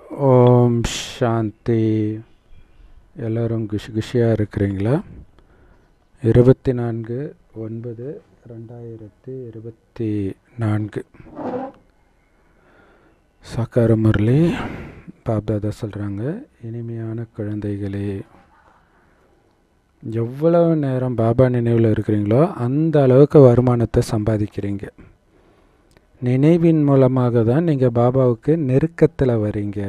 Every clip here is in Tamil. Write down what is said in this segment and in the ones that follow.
ஓம் சாந்தி. எல்லோரும் குஷியாக இருக்கிறீங்களா? 24/9/2024 சாக்கார முரளி பாப்தாதா சொல்கிறாங்க, இனிமையான குழந்தைகளே, எவ்வளவு நேரம் பாபா நினைவில் இருக்கிறீங்களோ அந்த அளவுக்கு வருமானத்தை சம்பாதிக்கிறீங்க. நினைவின் மூலமாக தான் நீங்கள் பாபாவுக்கு நெருக்கத்தில் வரீங்க.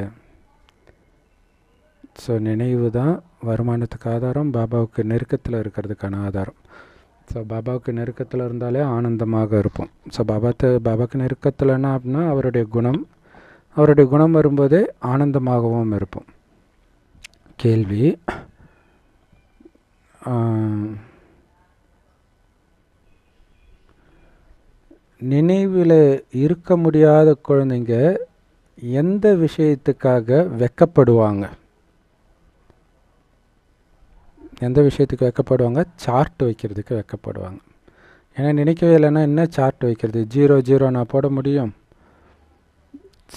ஸோ நினைவு தான் வருமானத்துக்கு ஆதாரம், பாபாவுக்கு நெருக்கத்தில் இருக்கிறதுக்கான ஆதாரம். ஸோ பாபாவுக்கு நெருக்கத்தில் இருந்தாலே ஆனந்தமாக இருப்போம். ஸோ பாபாவுக்கு நெருக்கத்தில்னா அப்படின்னா அவருடைய குணம் வரும்போதே ஆனந்தமாகவும் இருப்போம். கேள்வி, நினைவில் இருக்க முடியாத குழந்தைங்க எந்த விஷயத்துக்காக வெக்கப்படுவாங்க? எந்த விஷயத்துக்கு வெக்கப்படுவாங்க? சார்ட் வைக்கிறதுக்கு வெக்கப்படுவாங்க. ஏன்னா நினைக்கவே இல்லைன்னா என்ன சார்ட் வைக்கிறது? 0 நான் போட முடியும்.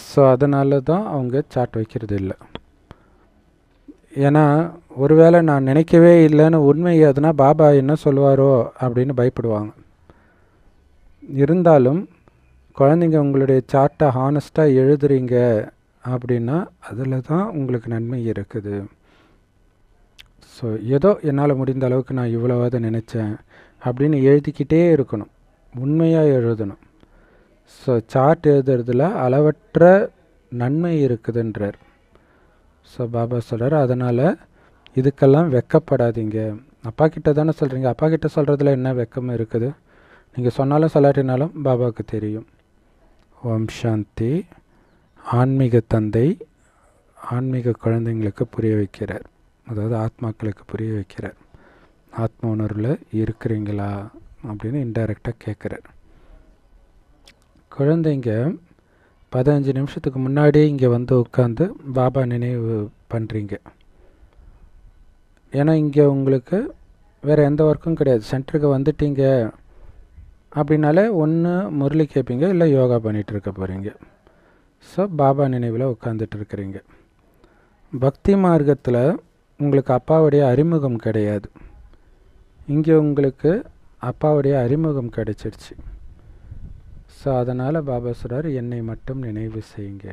ஸோ அதனால தான் அவங்க சார்ட் வைக்கிறது இல்லை. ஏன்னா ஒருவேளை நான் நினைக்கவே இல்லைன்னு உண்மை எதுனா பாபா என்ன சொல்லுவாரோ அப்படின்னு பயப்படுவாங்க. இருந்தாலும் குழந்தைங்க உங்களுடைய சார்ட்டை ஹானஸ்ட்டாக எழுதுறீங்க அப்படின்னா அதில் தான் உங்களுக்கு நன்மை இருக்குது. ஸோ ஏதோ என்னால் முடிந்த அளவுக்கு நான் இவ்வளவாத நினச்சேன் அப்படின்னு எழுதிக்கிட்டே இருக்கணும், உண்மையாக எழுதணும். ஸோ சார்ட் எழுதுறதுல அளவற்ற நன்மை இருக்குதுன்றார். ஸோ பாபா சொல்கிறார், அதனால் இதுக்கெல்லாம் வெக்கப்படாதீங்க. அப்பா கிட்ட தானே சொல்கிறீங்க, அப்பா கிட்ட சொல்கிறதுல என்ன வெக்கம் இருக்குது? நீங்கள் சொன்னாலும் சொல்லாட்டினாலும் பாபாவுக்கு தெரியும். ஓம் சாந்தி. ஆன்மீக தந்தை ஆன்மீக குழந்தைங்களுக்கு புரிய வைக்கிறார், அதாவது ஆத்மாக்களுக்கு புரிய வைக்கிறார். ஆத்ம உணர்வில் இருக்கிறீங்களா அப்படின்னு இன்டைரக்டாக கேட்குறார். குழந்தைங்க 15 நிமிஷத்துக்கு முன்னாடி இங்கே வந்து உட்காந்து பாபா நினைவு பண்ணுறீங்க. ஏன்னா இங்கே உங்களுக்கு வேறு எந்த ஒர்க்கும் கிடையாது. சென்டருக்கு வந்துட்டீங்க அப்படின்னாலே ஒன்று முரளி கேட்பீங்க, இல்லை யோகா பண்ணிகிட்டு இருக்க போகிறீங்க. ஸோ பாபா நினைவில் உட்காந்துட்டு இருக்கிறீங்க. பக்தி மார்க்கத்தில் உங்களுக்கு அப்பாவுடைய அறிமுகம் கிடையாது. இங்கே உங்களுக்கு அப்பாவுடைய அறிமுகம் கிடைச்சிருச்சு. ஸோ அதனால் பாபா சொல்கிறார், என்னை மட்டும் நினைவு செய்யுங்க.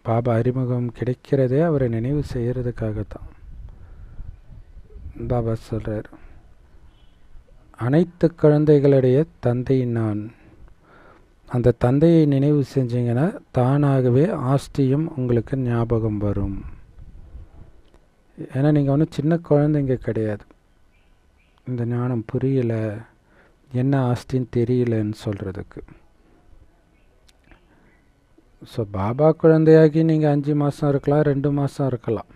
பாபா அறிமுகம் கிடைக்கிறதே அவரை நினைவு செய்கிறதுக்காகத்தான். பாபா சொல்கிறார், அனைத்து குழந்தைகளுடைய தந்தை நான். அந்த தந்தையை நினைவு செஞ்சீங்கன்னா தானாகவே ஆஸ்தியும் உங்களுக்கு ஞாபகம் வரும். ஏன்னா நீங்கள் ஒன்றும் சின்ன குழந்தைங்க கிடையாது. இந்த ஞானம் புரியலை, என்ன ஆஸ்தின்னு தெரியலன்னு சொல்கிறதுக்கு. ஸோ பாபா குழந்தையாகி நீங்கள் 5 மாதம் இருக்கலாம், 2 மாதம் இருக்கலாம்.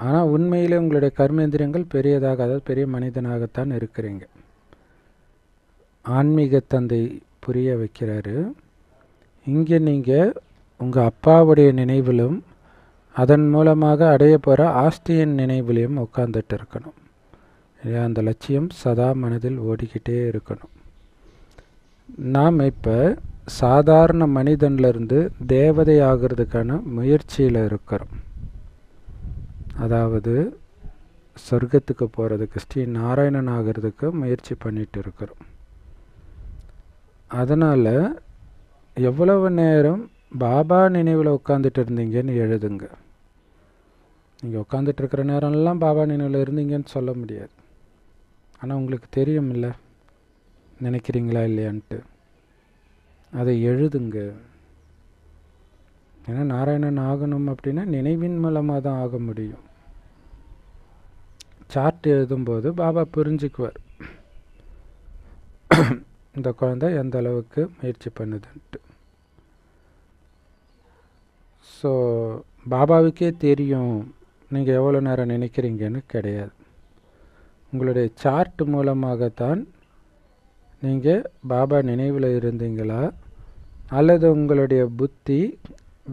ஆனால் உண்மையிலே உங்களுடைய கர்மேந்திரியங்கள் பெரியதாக, அதாவது பெரிய மனிதனாகத்தான் இருக்கிறீங்க. ஆன்மீக தந்தை புரிய வைக்கிறாரு, இங்கே நீங்கள் உங்கள் அப்பாவுடைய நினைவிலும் அதன் மூலமாக அடைய போகிற ஆஸ்தியின் நினைவிலையும் உட்காந்துட்டு இருக்கணும். அந்த லட்சியம் சதா மனதில் ஓடிக்கிட்டே இருக்கணும். நாம் இப்போ சாதாரண மனிதன்லேருந்து தேவதை ஆகிறதுக்கான முயற்சியில் இருக்கிறோம். அதாவது சொர்க்கத்துக்கு போகிறதுக்கு, ஸ்ரீ நாராயணன் ஆகிறதுக்கு முயற்சி பண்ணிட்டு இருக்கிறோம். அதனால் எவ்வளவு நேரம் பாபா நினைவில் உட்காந்துட்டு இருந்தீங்கன்னு எழுதுங்க. நீங்கள் உட்காந்துட்டு இருக்கிற நேரம்லாம் பாபா நினைவில் இருந்தீங்கன்னு சொல்ல முடியாது. ஆனால் உங்களுக்கு தெரியும் இல்லை நினைக்கிறீங்களா இல்லையான்ட்டு. அதை எழுதுங்க. ஏன்னா நாராயணன் ஆகணும் அப்படின்னா நினைவின் மூலமாக தான் ஆக முடியும். சார்ட் எழுதும்போது பாபா புரிஞ்சுக்குவார் இந்த குழந்தை எந்த அளவுக்கு முயற்சி பண்ணுதுன்ட்டு. ஸோ பாபாவுக்கே தெரியும் நீங்கள் எவ்வளோ நேரம் நினைக்கிறீங்கன்னு கிடையாது. உங்களுடைய சார்ட் மூலமாகத்தான் நீங்கள் பாபா நினைவில் இருந்தீங்களா அல்லது உங்களுடைய புத்தி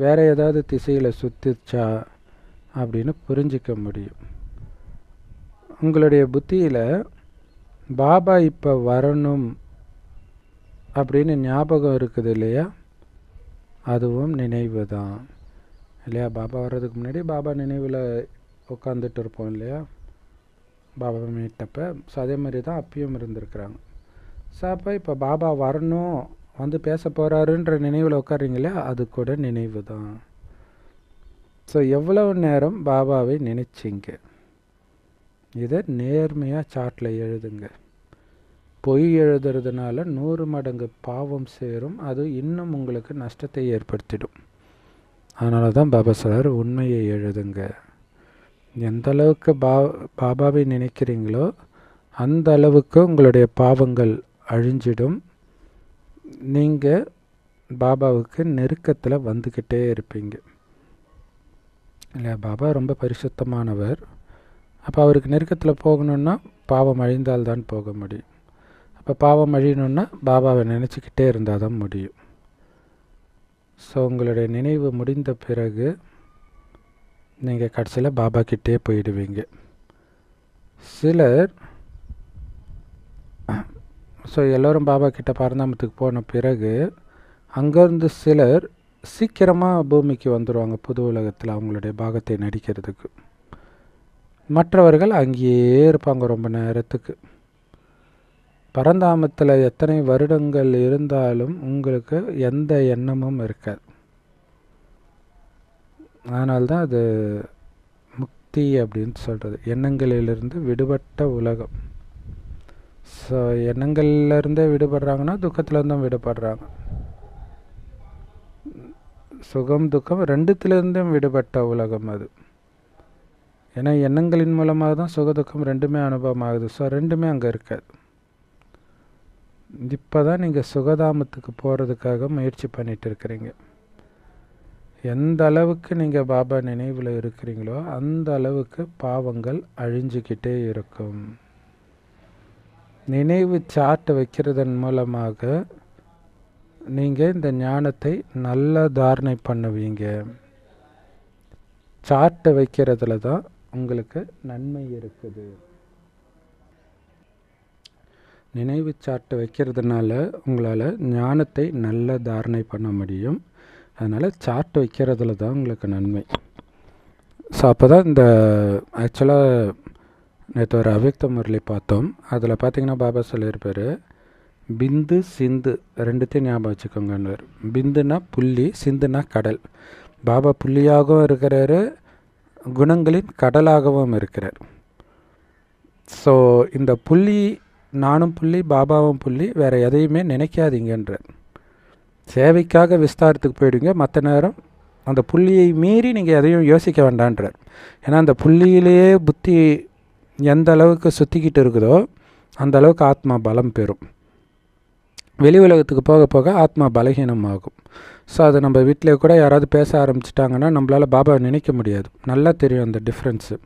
வேறு ஏதாவது திசையில் சுற்றிச்சா அப்படின்னு புரிஞ்சிக்க முடியும். உங்களுடைய புத்தியில் பாபா இப்போ வரணும் அப்படின்னு ஞாபகம் இருக்குது இல்லையா, அதுவும் நினைவு தான். இல்லையா? பாபா வர்றதுக்கு முன்னாடி பாபா நினைவில் உட்காந்துட்டு இருப்போம் இல்லையா, பாபா மீட்டப்போ. ஸோ அதே மாதிரி தான் அப்பயும் இருந்திருக்கிறாங்க. ஸோ அப்போ இப்போ பாபா வரணும், வந்து பேச போகிறாருன்ற நினைவில் உட்கார்றீங்களே, அது கூட நினைவு தான். ஸோ எவ்வளவு நேரம் பாபாவை நினைச்சிங்க, இதை நேர்மையாக சார்ட்டில் எழுதுங்க. பொய் எழுதுறதுனால 100 மடங்கு பாவம் சேரும், அது இன்னும் உங்களுக்கு நஷ்டத்தை ஏற்படுத்திடும். அதனால தான் பாபா சொல்றார், உண்மையை எழுதுங்க. எந்த அளவுக்கு பாபாவை நினைக்கிறீங்களோ அந்த அளவுக்கு உங்களுடைய பாவங்கள் அழிஞ்சிடும். நீங்கள் பாபாவுக்கு நெருக்கத்தில் வந்துக்கிட்டே இருப்பீங்க இல்லையா? பாபா ரொம்ப பரிசுத்தமானவர். அப்போ அவருக்கு நெருக்கத்தில் போகணுன்னா பாவம் அழிந்தால்தான் போக முடியும். அப்போ பாவம் அழியணுன்னா பாபாவை நினச்சிக்கிட்டே இருந்தால் தான் முடியும். ஸோ உங்களுடைய நினைவு முடிந்த பிறகு நீங்கள் கடைசியில் பாபா கிட்டே போயிடுவீங்க. சிலர் ஸோ எல்லோரும் பாபா கிட்ட பரந்தாமத்துக்கு போன பிறகு அங்கேருந்து சிலர் சீக்கிரமாக பூமிக்கு வந்துடுவாங்க, புது உலகத்தில் அவங்களுடைய பாகத்தை நடிக்கிறதுக்கு. மற்றவர்கள் அங்கேயே இருப்பாங்க ரொம்ப நேரத்துக்கு. பரந்தாமத்தில் எத்தனை வருடங்கள் இருந்தாலும் உங்களுக்கு எந்த எண்ணமும் இருக்காது. அதனால்தான் அது முக்தி அப்படின்னு சொல்கிறது, எண்ணங்களிலிருந்து விடுபட்ட உலகம். ஸோ எண்ணங்கள்லேருந்தே விடுபடுறாங்கன்னா துக்கத்துலேருந்தும் விடுபடுறாங்க. சுகம் துக்கம் ரெண்டுத்துலேருந்தும் விடுபட்ட உலகம் அது. ஏன்னா எண்ணங்களின் மூலமாக தான் சுக துக்கம் ரெண்டுமே அனுபவம் ஆகுது. ஸோ ரெண்டுமே அங்கே இருக்காது. இப்போ தான் நீங்கள் சுகதாமத்துக்கு போகிறதுக்காக முயற்சி பண்ணிகிட்டு இருக்கிறீங்க. எந்த அளவுக்கு நீங்கள் பாபா நினைவில் இருக்கிறீங்களோ அந்த அளவுக்கு பாவங்கள் அழிஞ்சிக்கிட்டே இருக்கும். நினைவு சார்ட் வைக்கிறதன் மூலமாக நீங்கள் இந்த ஞானத்தை நல்ல தாரணை பண்ணுவீங்க. சார்ட்டை வைக்கிறதுல தான் உங்களுக்கு நன்மை இருக்குது. நினைவு சார்ட்டு வைக்கிறதுனால உங்களால் ஞானத்தை நல்ல தாரணை பண்ண முடியும். அதனால் சார்ட் வைக்கிறதுல தான் உங்களுக்கு நன்மை. ஸோ அப்போ தான் இந்த ஆக்சுவலாக நேற்று ஒரு அவ்யக்த முரளி பார்த்தோம். அதில் பார்த்திங்கன்னா பாபா சொல்லியிருப்பார், பிந்து சிந்து ரெண்டுத்தையும் ஞாபகம் வச்சுக்கோங்கன்னார். பிந்துனா புள்ளி, சிந்துனா கடல். பாபா புள்ளியாகவும் இருக்கிறாரு, குணங்களின் கடலாகவும் இருக்கிறார். ஸோ இந்த புள்ளி, நானும் புள்ளி பாபாவும் புள்ளி, வேறு எதையுமே நினைக்காதீங்கன்றார். சேவைக்காக விஸ்தாரத்துக்கு போயிடுங்க, மற்ற நேரம் அந்த புள்ளியை மீறி நீங்கள் எதையும் யோசிக்க வேண்டான்றார். ஏன்னா அந்த புள்ளியிலேயே புத்தி எந்த அளவுக்கு சுற்றிக்கிட்டு இருக்குதோ அந்த அளவுக்கு ஆத்மா பலம் பெறும். வெளி உலகத்துக்கு போக போக ஆத்மா பலகீனமாகும். ஸோ அது நம்ம வீட்டிலே கூட யாராவது பேச ஆரம்பிச்சிட்டாங்கன்னா நம்மளால் பாபாவை நினைக்க முடியாது. நல்லா தெரியும் அந்த டிஃப்ரென்ஸு.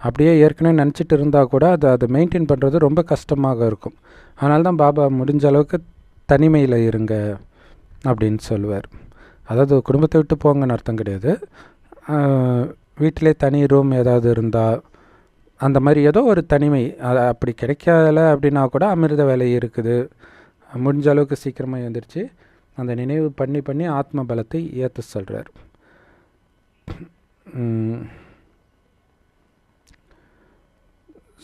அப்படியே ஏற்கனவே நினச்சிட்டு இருந்தால் கூட அதை மெயின்டைன் பண்ணுறது ரொம்ப கஷ்டமாக இருக்கும். அதனால தான் பாபா முடிஞ்ச அளவுக்கு தனிமையில் இருங்க அப்படின்னு சொல்லுவார். அதாவது குடும்பத்தை விட்டு போங்கன்னு அர்த்தம் கிடையாது. வீட்டிலே தனி ரூம் ஏதாவது இருந்தால் அந்த மாதிரி ஏதோ ஒரு தனிமை, அது அப்படி கிடைக்கல அப்படின்னா கூட அமிர்த வேலை இருக்குது. முடிஞ்ச அளவுக்கு சீக்கிரமாக எழுந்திரிச்சு அந்த நினைவு பண்ணி பண்ணி ஆத்ம பலத்தை ஏற்ற சொல்கிறார்.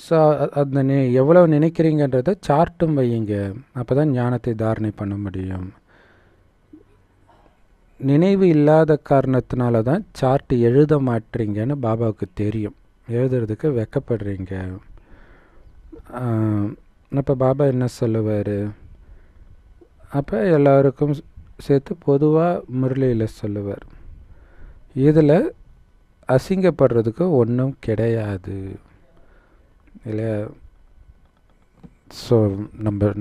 ஸோ அந்த எவ்வளோ நினைக்கிறீங்கன்றதை சார்ட்டும் வையுங்க. அப்போ தான் ஞானத்தை தாரணை பண்ண முடியும். நினைவு இல்லாத காரணத்தினால தான் சார்ட்டு எழுத மாட்டீங்கன்னு பாபாவுக்கு தெரியும். எழுதுறதுக்கு வெக்கப்படுறீங்க. அப்போ பாபா என்ன சொல்லுவார்? அப்போ எல்லாருக்கும் சேர்த்து பொதுவாக முரளியில் சொல்லுவார், இதில் அசிங்கப்படுறதுக்கு ஒன்றும் கிடையாது இல்லையா? ஸோ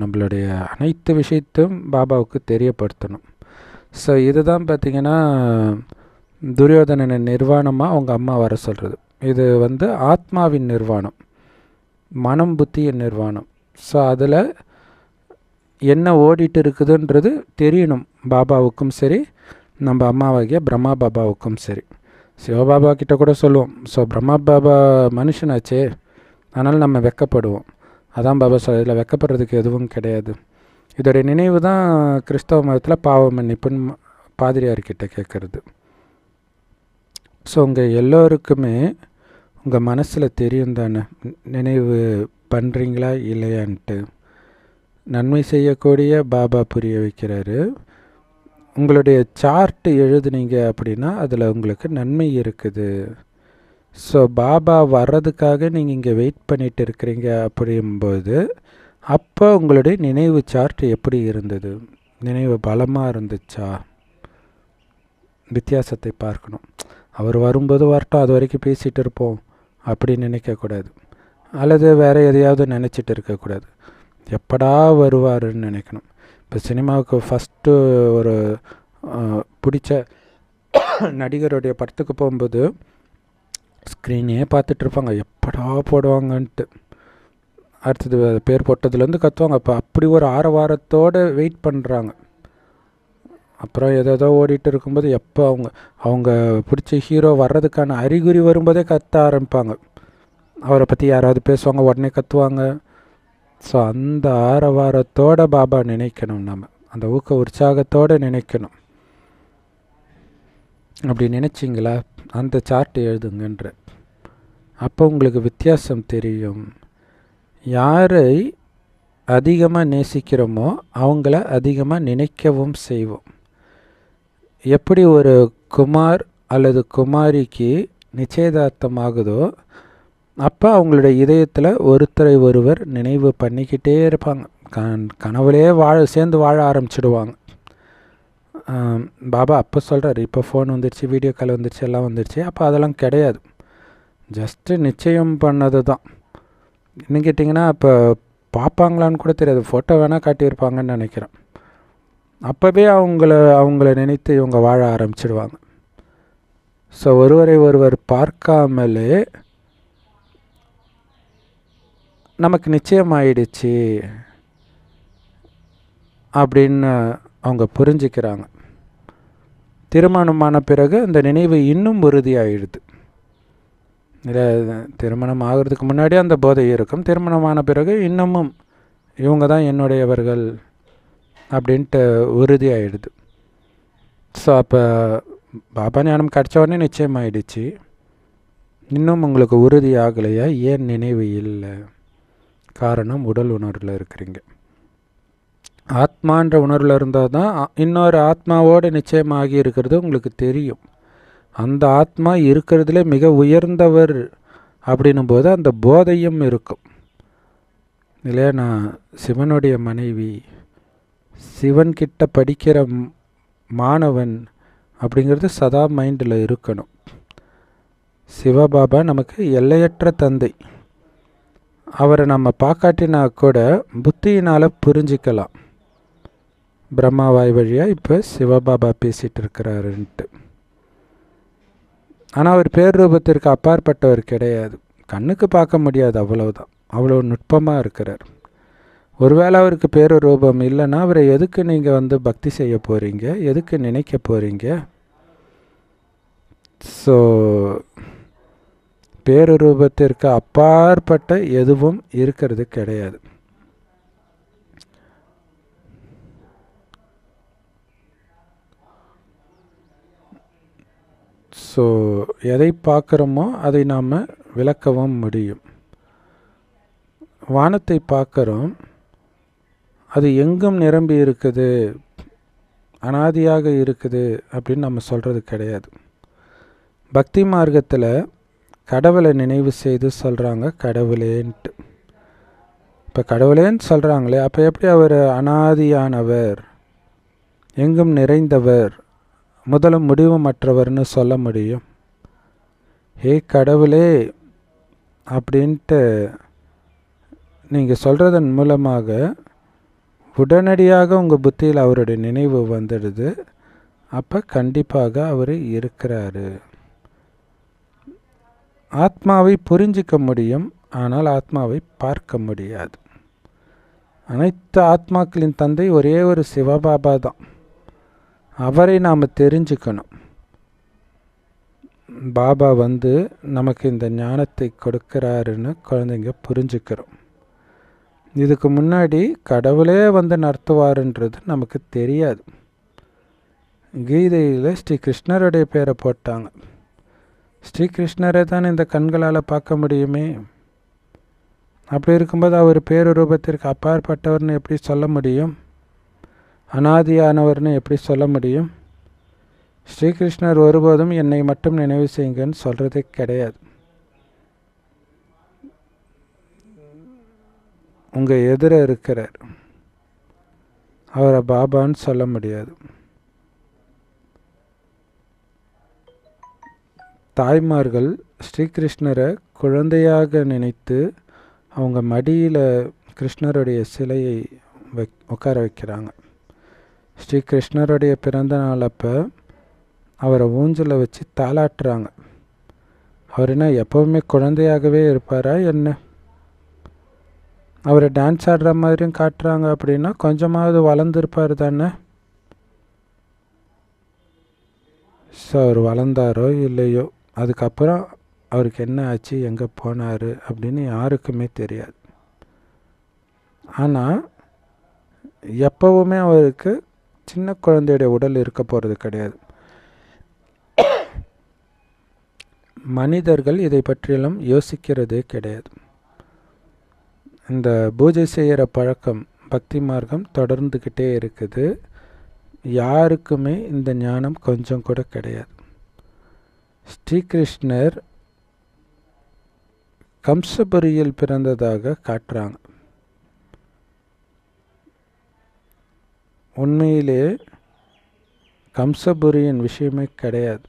நம்மளுடைய அனைத்து விஷயத்தையும் பாபாவுக்கு தெரியப்படுத்தணும். ஸோ இதுதான் பார்த்திங்கன்னா துரியோதனனை நிர்வாணமாக அவங்க அம்மா வர சொல்கிறது. இது ஆத்மாவின் நிர்வாணம், மனம் புத்தியின் நிர்வாணம். ஸோ அதில் என்ன ஓடிட்டு இருக்குதுன்றது தெரியணும் பாபாவுக்கும் சரி, நம்ம அம்மாவாகிய பிரம்மா பாபாவுக்கும் சரி. சிவபாபா கிட்ட கூட சொல்லுவோம், ஸோ பிரம்மா பாபா மனுஷனாச்சே, அதனால் நம்ம வெக்கப்படுவோம். அதான் பாபா சொல்ல, இதில் வெக்கப்படுறதுக்கு எதுவும் கிடையாது. இதோடைய நினைவு தான் கிறிஸ்தவ மதத்தில் பாவ மன்னிப்புன்னு பாதிரியார்கிட்ட கேட்குறது. ஸோ உங்கள் எல்லோருக்குமே உங்கள் மனசில் தெரியும் தானே நினைவு பண்ணுறீங்களா இல்லையான்ட்டு. நன்மை செய்யக்கூடிய பாபா புரிய வைக்கிறாரு. உங்களுடைய சார்ட்டு எழுதுனீங்க அப்படின்னா அதில் உங்களுக்கு நன்மை இருக்குது. ஸோ பாபா வர்றதுக்காக நீங்கள் இங்கே வெயிட் பண்ணிட்டு இருக்கிறீங்க அப்படிங்கும்போது அப்போ உங்களுடைய நினைவு சார்ட் எப்படி இருந்தது? நினைவு பலமாக இருந்துச்சா? வித்தியாசத்தை பார்க்கணும். அவர் வரும்போது வரட்டும், அது வரைக்கும் பேசிகிட்டு இருப்போம் அப்படின்னு நினைக்கக்கூடாது. அல்லது வேறு எதையாவது நினச்சிட்டு இருக்கக்கூடாது. எப்படா வருவாருன்னு நினைக்கணும். இப்போ சினிமாவுக்கு ஃபஸ்ட்டு ஒரு பிடிச்ச நடிகருடைய படத்துக்கு போகும்போது ஸ்க்ரீனே பார்த்துட்ருப்பாங்க, எப்படா போடுவாங்கன்ட்டு. அடுத்தது பேர் போட்டதுலேருந்து கற்றுவாங்க. அப்போ அப்படி ஒரு ஆரவாரத்தோடு வெயிட் பண்ணுறாங்க. அப்புறம் ஏதோ ஓடிட்டு இருக்கும்போது எப்போ அவங்க பிடிச்ச ஹீரோ வர்றதுக்கான அறிகுறி வரும்போதே கத்த ஆரம்பிப்பாங்க. அவரை பற்றி யாராவது பேசுவாங்க, உடனே கத்துவாங்க. ஸோ அந்த ஆரவாரத்தோடு பாபா நினைக்கணும். நம்ம அந்த ஊக்க உற்சாகத்தோடு நினைக்கணும். அப்படி நினச்சிங்களா அந்த சார்ட் எழுதுங்கன்ற. அப்போ உங்களுக்கு வித்தியாசம் தெரியும். யாரை அதிகமாக நேசிக்கிறோமோ அவங்கள அதிகமாக நினைக்கவும் செய்வோம். எப்படி ஒரு குமார் அல்லது குமாரிக்கு நிச்சயதார்த்தம் ஆகுதோ அப்போ அவங்களுடைய இதயத்தில் ஒருத்தரை ஒருவர் நினைவு பண்ணிக்கிட்டே இருப்பாங்க. கனவுலே சேர்ந்து வாழ ஆரம்பிச்சிடுவாங்க. பாபா அப்போ சொல்கிறார், இப்போ ஃபோன் வந்துடுச்சு, வீடியோ கால் வந்துடுச்சு, எல்லாம் வந்துடுச்சு. அப்போ அதெல்லாம் கிடையாது. ஜஸ்ட்டு நிச்சயம் பண்ணது தான். இன்னும் கேட்டிங்கன்னா இப்போ பார்ப்பாங்களான்னு கூட தெரியாது. ஃபோட்டோ வேணால் காட்டியிருப்பாங்கன்னு நினைக்கிறேன். அப்போவே அவங்கள நினைத்து இவங்க வாழ ஆரம்பிச்சிடுவாங்க. ஸோ ஒருவரை ஒருவர் பார்க்காமலே நமக்கு நிச்சயம் ஆயிடுச்சு அப்படின்னு அவங்க புரிஞ்சுக்கிறாங்க. திருமணமான பிறகு அந்த நினைவு இன்னும் உறுதியாகிடுது. இல்லை, திருமணம் ஆகிறதுக்கு முன்னாடி அந்த போதை இருக்கும். திருமணமான பிறகு இன்னமும் இவங்க தான் என்னுடையவர்கள் அப்படின்ட்டு உறுதியாகிடுது. ஸோ அப்போ பாபா ஞானம் கிடச்ச உடனே நிச்சயம் ஆயிடுச்சு. இன்னும் உங்களுக்கு உறுதி ஆகலையா? ஏன் நினைவு இல்லை? காரணம் உடல் உணர்வில் இருக்கிறீங்க. ஆத்மான்ற உணர்வில் இருந்தால் தான் இன்னொரு ஆத்மாவோடு நிச்சயமாகி இருக்கிறது உங்களுக்கு தெரியும். அந்த ஆத்மா இருக்கிறதுலே மிக உயர்ந்தவர் அப்படின்னும் போது அந்த போதையும் இருக்கும் இல்லையா? நான் சிவனுடைய மனைவி, சிவன்கிட்ட படிக்கிற மாணவன் அப்படிங்கிறது சதா மைண்டில் இருக்கணும். சிவபாபா நமக்கு எல்லையற்ற தந்தை. அவரை நம்ம பார்க்காட்டினா கூட புத்தியினால் புரிஞ்சிக்கலாம். பிரம்மாவாய் வழியாக இப்போ சிவபாபா பேசிகிட்டு இருக்கிறாருன்ட்டு. ஆனால் அவர் பேர் ரூபத்திற்கு அப்பாற்பட்டவர் கிடையாது. கண்ணுக்கு பார்க்க முடியாது, அவ்வளவுதான். அவ்வளோ நுட்பமாக இருக்கிறார். ஒருவேளை அவருக்கு பேரு ரூபம் இல்லைன்னா அவரை எதுக்கு நீங்கள் பக்தி செய்ய போகிறீங்க? எதுக்கு நினைக்க போகிறீங்க? ஸோ பேரு ரூபத்திற்கு அப்பாற்பட்ட எதுவும் இருக்கிறது கிடையாது. ஸோ எதை பார்க்குறோமோ அதை நாம் விளக்கவும் முடியும். வானத்தை பார்க்குறோம், அது எங்கும் நிரம்பி இருக்குது, அனாதியாக இருக்குது அப்படின்னு நம்ம சொல்கிறது கிடையாது. பக்தி மார்க்கத்தில் கடவுளை நினைவு செய்து சொல்கிறாங்க கடவுளேன்ட்டு. இப்போ கடவுளேன்னு சொல்கிறாங்களே, அப்போ எப்படி அவர் அனாதியானவர், எங்கும் நிறைந்தவர், முதலும் முடிவுமற்றவர்னு சொல்ல முடியும்? ஹே கடவுளே அப்படின்ட்டு நீங்கள் சொல்கிறதன் மூலமாக உடனடியாக உங்கள் புத்தியில் அவருடைய நினைவு வந்துடுது. அப்போ கண்டிப்பாக அவர் இருக்கிறாரு. ஆத்மாவை புரிஞ்சிக்க முடியும், ஆனால் ஆத்மாவை பார்க்க முடியாது. அனைத்து ஆத்மாக்களின் தந்தை ஒரே ஒரு சிவபாபா தான். அவரை நாம் தெரிஞ்சுக்கணும். பாபா நமக்கு இந்த ஞானத்தை கொடுக்கிறாருன்னு குழந்தைங்க புரிஞ்சுக்கிறோம். இதுக்கு முன்னாடி கடவுளே நடத்துவாருன்றது நமக்கு தெரியாது. கீதையில் ஸ்ரீ கிருஷ்ணருடைய பேரை போட்டாங்க. ஸ்ரீகிருஷ்ணரை தான் இந்த கண்களால் பார்க்க முடியுமே. அப்படி இருக்கும்போது அவர் பேருரூபத்திற்கு அப்பாற்பட்டவர்னு எப்படி சொல்ல முடியும்? அனாதியானவர்னு எப்படி சொல்ல முடியும்? ஸ்ரீகிருஷ்ணர் ஒருபோதும் என்னை மட்டும் நினைவு செய்யுங்கன்னு சொல்கிறதே கிடையாது. உங்கள் எதிர இருக்கிறார், அவரை பாபான்னு சொல்ல முடியாது. தாய்மார்கள் ஸ்ரீகிருஷ்ணரை குழந்தையாக நினைத்து அவங்க மடியில் கிருஷ்ணருடைய சிலையை உட்கார வைக்கிறாங்க. ஸ்ரீகிருஷ்ணருடைய பிறந்த நாள் அப்போ அவரை ஊஞ்சலை வச்சு தாளாட்டுறாங்க. அவர் என்ன எப்போவுமே குழந்தையாகவே இருப்பாரா என்ன? அவரை டான்ஸ் ஆடுற மாதிரியும் காட்டுறாங்க. அப்படின்னா கொஞ்சமாவது வளர்ந்துருப்பார் தானே. ஸோ அவர் வளர்ந்தாரோ இல்லையோ, அதுக்கப்புறம் அவருக்கு என்ன ஆச்சு, எங்கே போனார் அப்படின்னு யாருக்குமே தெரியாது. ஆனால் எப்போவுமே அவருக்கு சின்ன குழந்தையுடைய உடல் இருக்க போகிறது கிடையாது. மனிதர்கள் இதை பற்றியெல்லாம் யோசிக்கிறதே கிடையாது. இந்த பூஜை செய்கிற பழக்கம், பக்தி மார்க்கம் தொடர்ந்துக்கிட்டே இருக்குது. யாருக்குமே இந்த ஞானம் கொஞ்சம் கூட கிடையாது. ஸ்ரீகிருஷ்ணர் கம்சபுரியில் பிறந்ததாக காட்டுறாங்க. உண்மையிலே கம்சபுரியின் விஷயமே கிடையாது.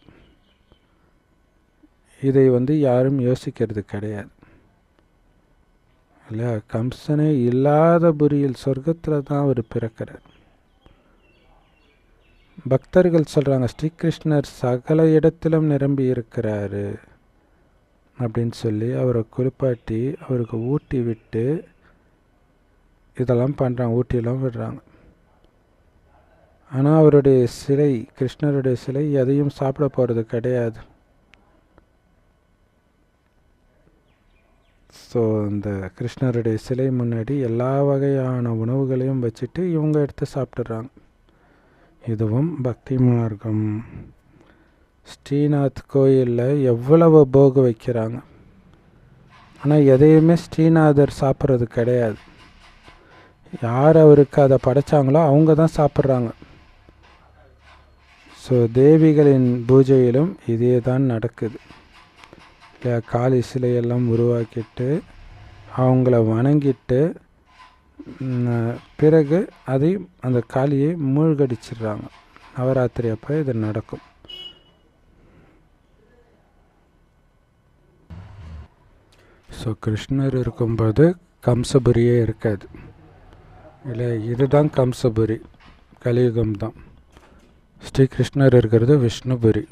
இதை யாரும் யோசிக்கிறது கிடையாது இல்லையா? கம்சனே இல்லாத புரியில் சொர்க்கத்தில் தான் அவர் பிறக்கிறார். பக்தர்கள் சொல்கிறாங்க ஸ்ரீகிருஷ்ணர் சகல இடத்திலும் நிரம்பி இருக்கிறாரு அப்படின்னு சொல்லி அவரை குளிப்பாட்டி அவருக்கு ஊட்டி விட்டு இதெல்லாம் பண்ணுறாங்க, ஊட்டியெல்லாம் விடுறாங்க. ஆனால் அவருடைய சிலை, கிருஷ்ணருடைய சிலை எதையும் சாப்பிட போகிறது கிடையாது. ஸோ இந்த கிருஷ்ணருடைய சிலை முன்னாடி எல்லா வகையான உணவுகளையும் வச்சுட்டு இவங்க எடுத்து சாப்பிட்றாங்க. இதுவும் பக்தி மார்க்கம். ஸ்ரீநாத் கோயிலில் எவ்வளவு போக வைக்கிறாங்க, ஆனால் எதையுமே ஸ்ரீநாதர் சாப்பிட்றது கிடையாது. யார் அவருக்கு அதை படைச்சாங்களோ அவங்க தான் சாப்பிட்றாங்க. ஸோ தேவிகளின் பூஜையிலும் இதே தான் நடக்குது. காளி சிலையெல்லாம் உருவாக்கிட்டு அவங்கள வணங்கிட்டு பிறகு அதை அந்த காளியை மூழ்கடிச்சிடுறாங்க. நவராத்திரி அப்போ இது நடக்கும். ஸோ கிருஷ்ணர் இருக்கும்போது கம்சபுரியே இருக்காது இல்லை. இதுதான் கம்சபுரி, கலியுகம் தான். ஸ்ரீகிருஷ்ணர் இருக்கிறது விஷ்ணுபுரி.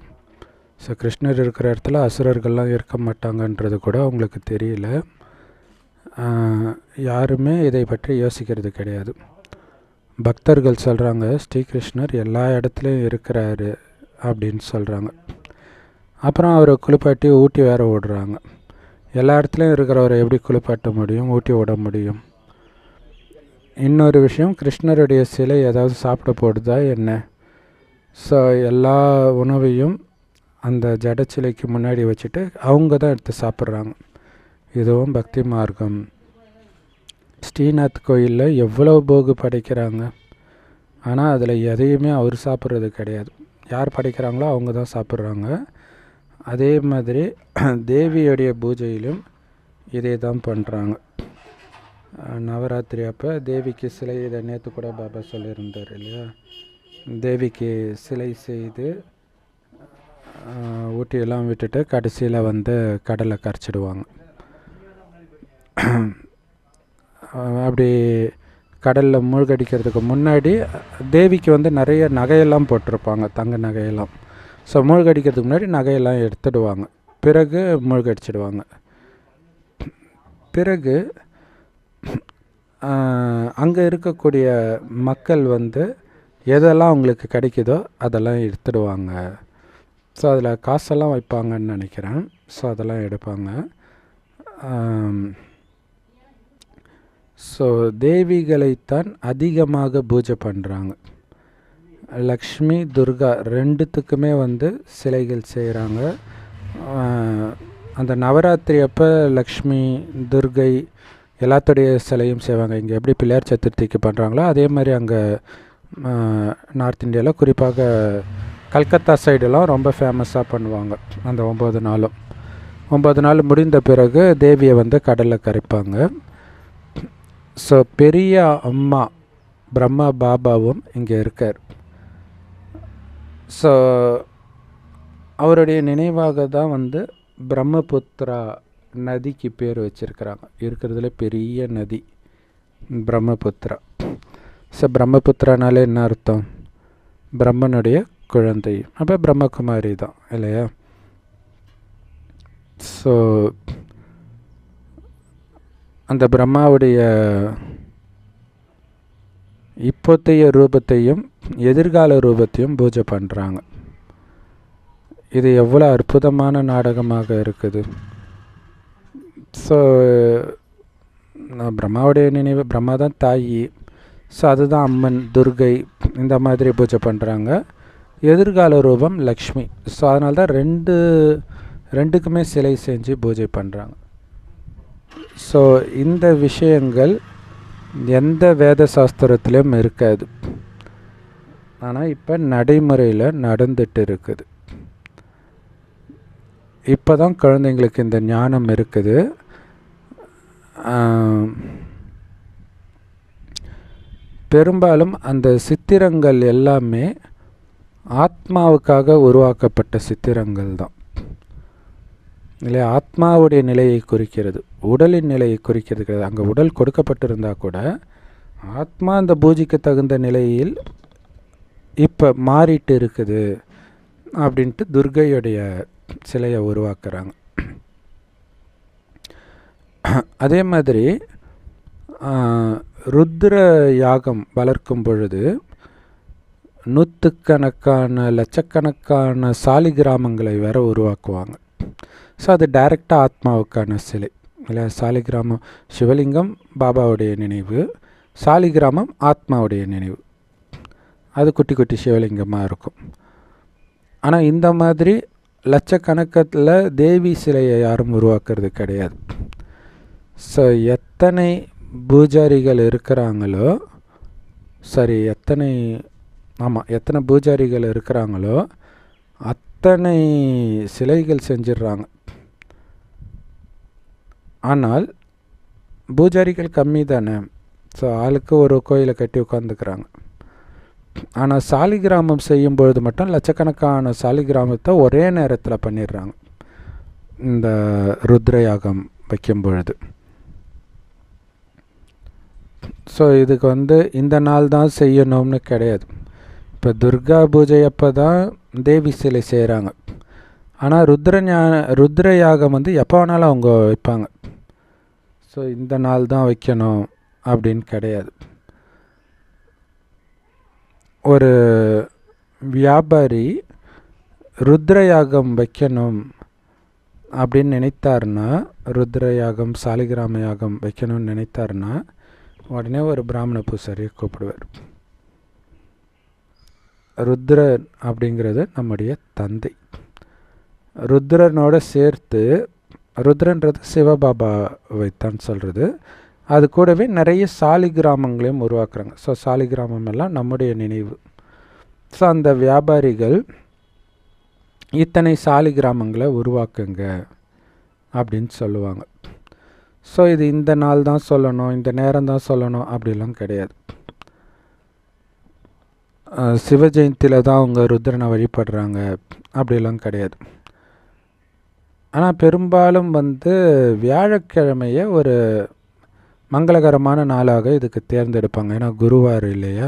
ஸோ கிருஷ்ணர் இருக்கிற இடத்துல அசுரர்கள்லாம் இருக்க மாட்டாங்கன்றது கூட அவங்களுக்கு தெரியல. யாருமே இதை பற்றி யோசிக்கிறது கிடையாது. பக்தர்கள் சொல்கிறாங்க ஸ்ரீகிருஷ்ணர் எல்லா இடத்துலையும் இருக்கிறாரு அப்படின்னு சொல்கிறாங்க. அப்புறம் அவரை குளிப்பாட்டி ஊட்டி வேற விடுறாங்க. எல்லா இடத்துலையும் இருக்கிறவரை எப்படி குளிப்பாட்ட முடியும், ஊட்டி விட முடியும்? இன்னொரு விஷயம், கிருஷ்ணருடைய சிலை ஏதாவது சாப்பிட போடுதா என்ன? ஸோ எல்லா உணவையும் அந்த ஜடச்சிலைக்கு முன்னாடி வச்சுட்டு அவங்க தான் எடுத்து சாப்பிட்றாங்க. இதுவும் பக்தி மார்க்கம். ஸ்ரீநாத் கோயிலில் எவ்வளோ போகு படைக்கிறாங்க, ஆனால் அதில் எதையுமே அவர் சாப்பிட்றது கிடையாது. யார் படைக்கிறாங்களோ அவங்க தான் சாப்பிட்றாங்க. அதே மாதிரி தேவியுடைய பூஜையிலும் இதே தான் பண்ணுறாங்க. நவராத்திரி அப்போ தேவிக்கு சிலை, இதை நேற்று கூட பாபா சொல்லியிருந்தார் இல்லையா? தேவிக்கு சிலை செய்து ஊட்டியெல்லாம் விட்டுட்டு கடைசியில் கடலை கரைச்சிடுவாங்க. அப்படி கடலில் மூழ்கடிக்கிறதுக்கு முன்னாடி தேவிக்கு நிறைய நகையெல்லாம் போட்டிருப்பாங்க, தங்க நகையெல்லாம். ஸோ மூழ்கடிக்கிறதுக்கு முன்னாடி நகையெல்லாம் எடுத்துடுவாங்க, பிறகு மூழ்கடிச்சிடுவாங்க. பிறகு அங்கே இருக்கக்கூடிய மக்கள் எதெல்லாம் அவங்களுக்கு கிடைக்குதோ அதெல்லாம் எடுத்துடுவாங்க. ஸோ அதில் காசெல்லாம் வைப்பாங்கன்னு நினைக்கிறேன். ஸோ அதெல்லாம் எடுப்பாங்க. ஸோ தேவிகளைத்தான் அதிகமாக பூஜை பண்ணுறாங்க. லக்ஷ்மி, துர்கா ரெண்டுத்துக்குமே சிலைகள் செய்கிறாங்க. அந்த நவராத்திரி அப்போ லக்ஷ்மி, துர்கை எல்லாத்துடைய சிலையும் செய்வாங்க. இங்கே எப்படி பிள்ளையார் சதுர்த்திக்கு பண்ணுறாங்களோ அதே மாதிரி அங்கே நார்த் இந்தியாவில் குறிப்பாக கல்கத்தா சைடெல்லாம் ரொம்ப ஃபேமஸாக பண்ணுவாங்க. அந்த 9 நாளும் 9 நாள் முடிந்த பிறகு தேவியை வந்து கடலில் கரைப்பாங்க. ஸோ பெரிய அம்மா பிரம்மா பாபாவும் இங்கே இருக்கார். ஸோ அவருடைய நினைவாக தான் வந்து பிரம்மபுத்திரா நதிக்கு பேர் வச்சுருக்கிறாங்க. இருக்கிறதுல பெரிய நதி பிரம்மபுத்திரா. ஸோ பிரம்மபுத்திரானாலே என்ன அர்த்தம்? பிரம்மனுடைய குழந்தை. அப்போ பிரம்மகுமாரி தான் இல்லையா? ஸோ அந்த பிரம்மாவுடைய இப்போத்தைய ரூபத்தையும் எதிர்கால ரூபத்தையும் பூஜை பண்ணுறாங்க. இது எவ்வளோ அற்புதமான நாடகமாக இருக்குது. ஸோ பிரம்மாவுடைய நினைவு, பிரம்மா தான் தாயி. ஸோ அதுதான் அம்மன், துர்கை இந்த மாதிரி பூஜை பண்ணுறாங்க. எதிர்கால ரூபம் லக்ஷ்மி. ஸோ அதனால தான் ரெண்டுக்குமே சிலை செஞ்சு பூஜை பண்ணுறாங்க. ஸோ இந்த விஷயங்கள் எந்த வேத சாஸ்திரத்துலேயும் இருக்காது. ஆனால் இப்போ நடைமுறையில் நடந்துட்டு இருக்குது. இப்போ தான் குழந்தைங்களுக்கு இந்த ஞானம் இருக்குது. பெரும்பாலும் அந்த சித்திரங்கள் எல்லாமே ஆத்மாவுக்காக உருவாக்கப்பட்ட சித்திரங்கள் தான் இல்லையா? ஆத்மாவுடைய நிலையை குறிக்கிறது, உடலின் நிலையை குறிக்கிறது கிடையாது. அங்கே உடல் கொடுக்கப்பட்டிருந்தால் கூட ஆத்மா அந்த பூஜைக்கு தகுந்த நிலையில் இப்போ மாறிட்டு இருக்குது அப்படின்ட்டு துர்கையுடைய சிலையை உருவாக்குறாங்க. அதே மாதிரி ருத்ர யாகம் வளர்க்கும் பொழுது நூற்றுக்கணக்கான லட்சக்கணக்கான சாலிகிராமங்களை வேற உருவாக்குவாங்க. ஸோ அது டைரெக்டாக ஆத்மாவுக்கான சிலை இல்லை? சாலிகிராமம் சிவலிங்கம் பாபாவுடைய நினைவு, சாலிகிராமம் ஆத்மாவுடைய நினைவு. அது குட்டி குட்டி சிவலிங்கமாக இருக்கும். ஆனால் இந்த மாதிரி லட்சக்கணக்கில் தேவி சிலையை யாரும் உருவாக்குறது கிடையாது. ஸோ எத்தனை பூஜாரிகள் இருக்கிறாங்களோ, எத்தனை பூஜாரிகள் இருக்கிறாங்களோ அத்தனை சிலைகள் செஞ்சிடுறாங்க. ஆனால் பூஜாரிகள் கம்மி தானே. ஸோ ஆளுக்கு ஒரு கோயிலை கட்டி உட்காந்துக்கிறாங்க. ஆனால் சாலிகிராமம் செய்யும் பொழுது மட்டும் லட்சக்கணக்கான சாலிகிராமத்தை ஒரே நேரத்தில் பண்ணிடுறாங்க. இந்த ருத்ரயாகம் வைக்கும் பொழுது. ஸோ இதுக்கு வந்து இந்த நாள் தான் செய்யணும்னு கிடையாது. இப்போ துர்கா பூஜை அப்போ தான் தேவி சிலை செய்கிறாங்க. ஆனால் ருத்ரயாகம் வந்து எப்போ வேணாலும் அவங்க வைப்பாங்க. ஸோ இந்த நாள் தான் வைக்கணும் அப்படின்னு கிடையாது. ஒரு வியாபாரி ருத்ரயாகம் வைக்கணும் அப்படின்னு நினைத்தாருன்னா, ருத்ரயாகம் சாலிகிராம யாகம் வைக்கணும்னு நினைத்தாருன்னா உடனே ஒரு பிராமண பூசாரியை கூப்பிடுவார். ருத்ரன் அப்படிங்கிறது நம்முடைய தந்தை. ருத்ரனோட சேர்த்து, ருத்ரன்றது சிவபாபா வைத்தான் சொல்கிறது, அது கூடவே நிறைய சாலிகிராமங்களையும் உருவாக்குறாங்க. ஸோ சாலிகிராமம் எல்லாம் நம்முடைய நினைவு. ஸோ அந்த வியாபாரிகள் இத்தனை சாலிகிராமங்களை உருவாக்குங்க அப்படின்னு சொல்லுவாங்க. ஸோ இது இந்த நாள் தான் சொல்லணும், இந்த நேரம் தான் சொல்லணும் அப்படிலாம் கிடையாது. சிவ ஜெயந்தியில் தான் அவங்க ருத்ரனை வழிபடுறாங்க அப்படிலாம் கிடையாது. ஆனால் பெரும்பாலும் வந்து வியாழக்கிழமையை ஒரு மங்களகரமான நாளாக இதுக்கு தேர்ந்தெடுப்பாங்க. ஏன்னா குருவார் இல்லையா?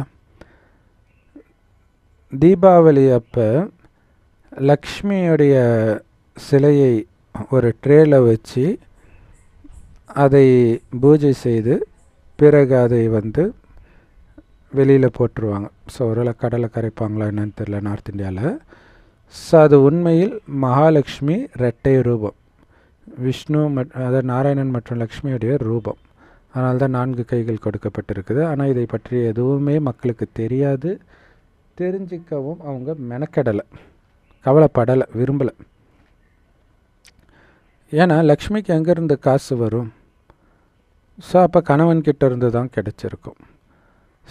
தீபாவளி அப்போ லக்ஷ்மியுடைய சிலையை ஒரு ட்ரேல வச்சு அதை பூஜை செய்து பிறகு அதை வந்து வெளியில் போட்டுருவாங்க. ஸோ ஒருவேளை கடலை கரைப்பாங்களா என்னன்னு தெரியல நார்த் இந்தியாவில். ஸோ அது உண்மையில் மகாலட்சுமி இரட்டை ரூபம், விஷ்ணு அதாவது நாராயணன் மற்றும் லக்ஷ்மியுடைய ரூபம். அதனால தான் 4 கைகள் கொடுக்கப்பட்டிருக்குது. ஆனால் இதை பற்றி எதுவுமே மக்களுக்கு தெரியாது. தெரிஞ்சிக்கவும் அவங்க மெனக்கெடலை, கவலைப்படலை, விரும்பலை. ஏன்னா லக்ஷ்மிக்கு எங்கேருந்து காசு வரும்? ஸோ அப்போ கணவன்கிட்ட இருந்து தான் கிடச்சிருக்கும்.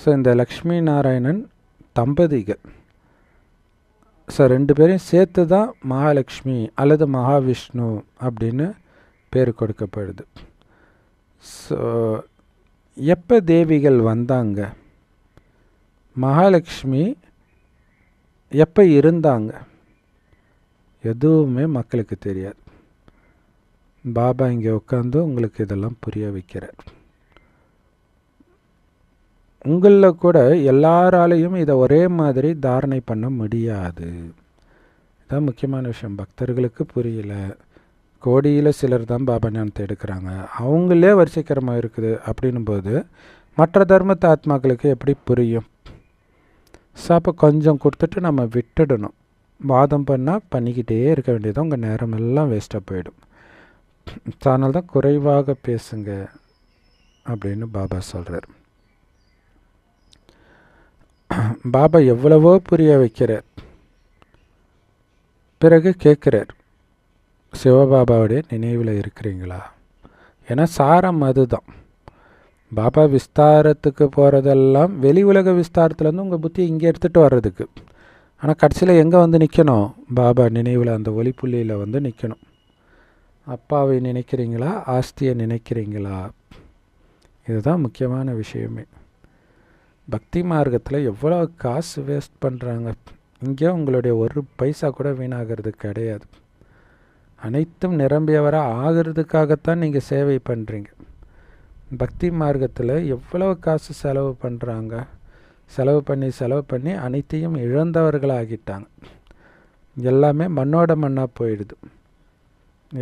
ஸோ இந்த லக்ஷ்மி நாராயணன் தம்பதிகள், ஸோ 2 பேரையும் சேர்த்து தான் மகாலட்சுமி அல்லது மகாவிஷ்ணு அப்படின்னு பேர் கொடுக்கப்படுது. ஸோ எப்போ தேவிகள் வந்தாங்க, மகாலட்சுமி எப்போ இருந்தாங்க, எதுவுமே மக்களுக்கு தெரியாது. பாபா இங்கே உட்காந்து உங்களுக்கு இதெல்லாம் புரிய வைக்கிறார். உங்களில் கூட எல்லாராலையும் இதை ஒரே மாதிரி தாரணை பண்ண முடியாது. இதான் முக்கியமான விஷயம். பக்தர்களுக்கு புரியல. கோடியில் சிலர் தான் பாபா ஞானத்தை எடுக்கிறாங்க, அவங்களே வரிசைக்கரமாக இருக்குது அப்படின்னும் போது மற்ற தர்மத்தை ஆத்மாக்களுக்கு எப்படி புரியும்? ஸோ அப்போ கொஞ்சம் கொடுத்துட்டு நம்ம விட்டுடணும். வாதம் பண்ணால் பண்ணிக்கிட்டே இருக்க வேண்டியது, உங்கள் நேரம் எல்லாம் வேஸ்ட்டாக போயிடும். அதனால தான் குறைவாக பேசுங்க அப்படின்னு பாபா சொல்கிறார். பாபா எவ்வளவோ புரிய வைக்கிறார். பிறகு கேட்குறார், சிவபாபாவுடைய நினைவில் இருக்கிறீங்களா? ஏன்னா சாரம் அதுதான். பாபா விஸ்தாரத்துக்கு போகிறதெல்லாம் வெளி உலக விஸ்தாரத்துலேருந்து உங்கள் புத்தி இங்கே எடுத்துகிட்டு வர்றதுக்கு. ஆனால் கடைசியில் எங்கே வந்து நிற்கணும்? பாபா நினைவில், அந்த ஒளிப்புள்ளியில் வந்து நிற்கணும். அப்பாவை நினைக்கிறீங்களா, ஆஸ்தியை நினைக்கிறீங்களா? இதுதான் முக்கியமான விஷயமே. பக்தி மார்க்கத்தில் எவ்வளோ காசு வேஸ்ட் பண்ணுறாங்க. இங்கே உங்களுடைய ஒரு பைசா கூட வீணாகிறது கிடையாது. அனைத்தும் நிரம்பியவராக ஆகிறதுக்காகத்தான் நீங்கள் சேவை பண்ணுறீங்க. பக்தி மார்க்கத்தில் எவ்வளோ காசு செலவு பண்ணுறாங்க. செலவு பண்ணி அனைத்தையும் இழந்தவர்களாகிட்டாங்க. எல்லாமே மண்ணோட மண்ணாக போயிடுது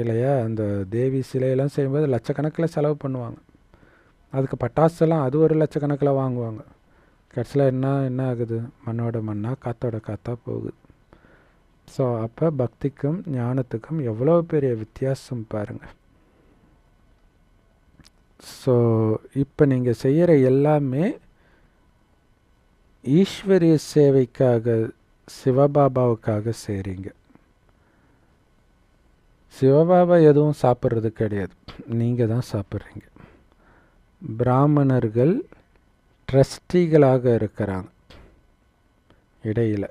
இல்லையா? அந்த தேவி சிலையெல்லாம் செய்யும்போது லட்சக்கணக்கில் செலவு பண்ணுவாங்க. அதுக்கு பட்டாசெல்லாம் அது ஒரு லட்சக்கணக்கில் வாங்குவாங்க. கடைசியில் என்ன ஆகுது? மண்ணோட மண்ணாக காற்றோட காற்றா போகுது. ஸோ அப்போ பக்திக்கும் ஞானத்துக்கும் எவ்வளோ பெரிய வித்தியாசம் பாருங்கள். ஸோ இப்போ நீங்கள் செய்கிற எல்லாமே ஈஸ்வரிய சேவைக்காக, சிவபாபாவுக்காக செய்கிறீங்க. சிவபாபா எதுவும் சாப்பிட்றது கிடையாது, நீங்கள் தான் சாப்பிட்றீங்க. பிராமணர்கள் ட்ரஸ்டிகளாக இருக்கிறாங்க இடையில்.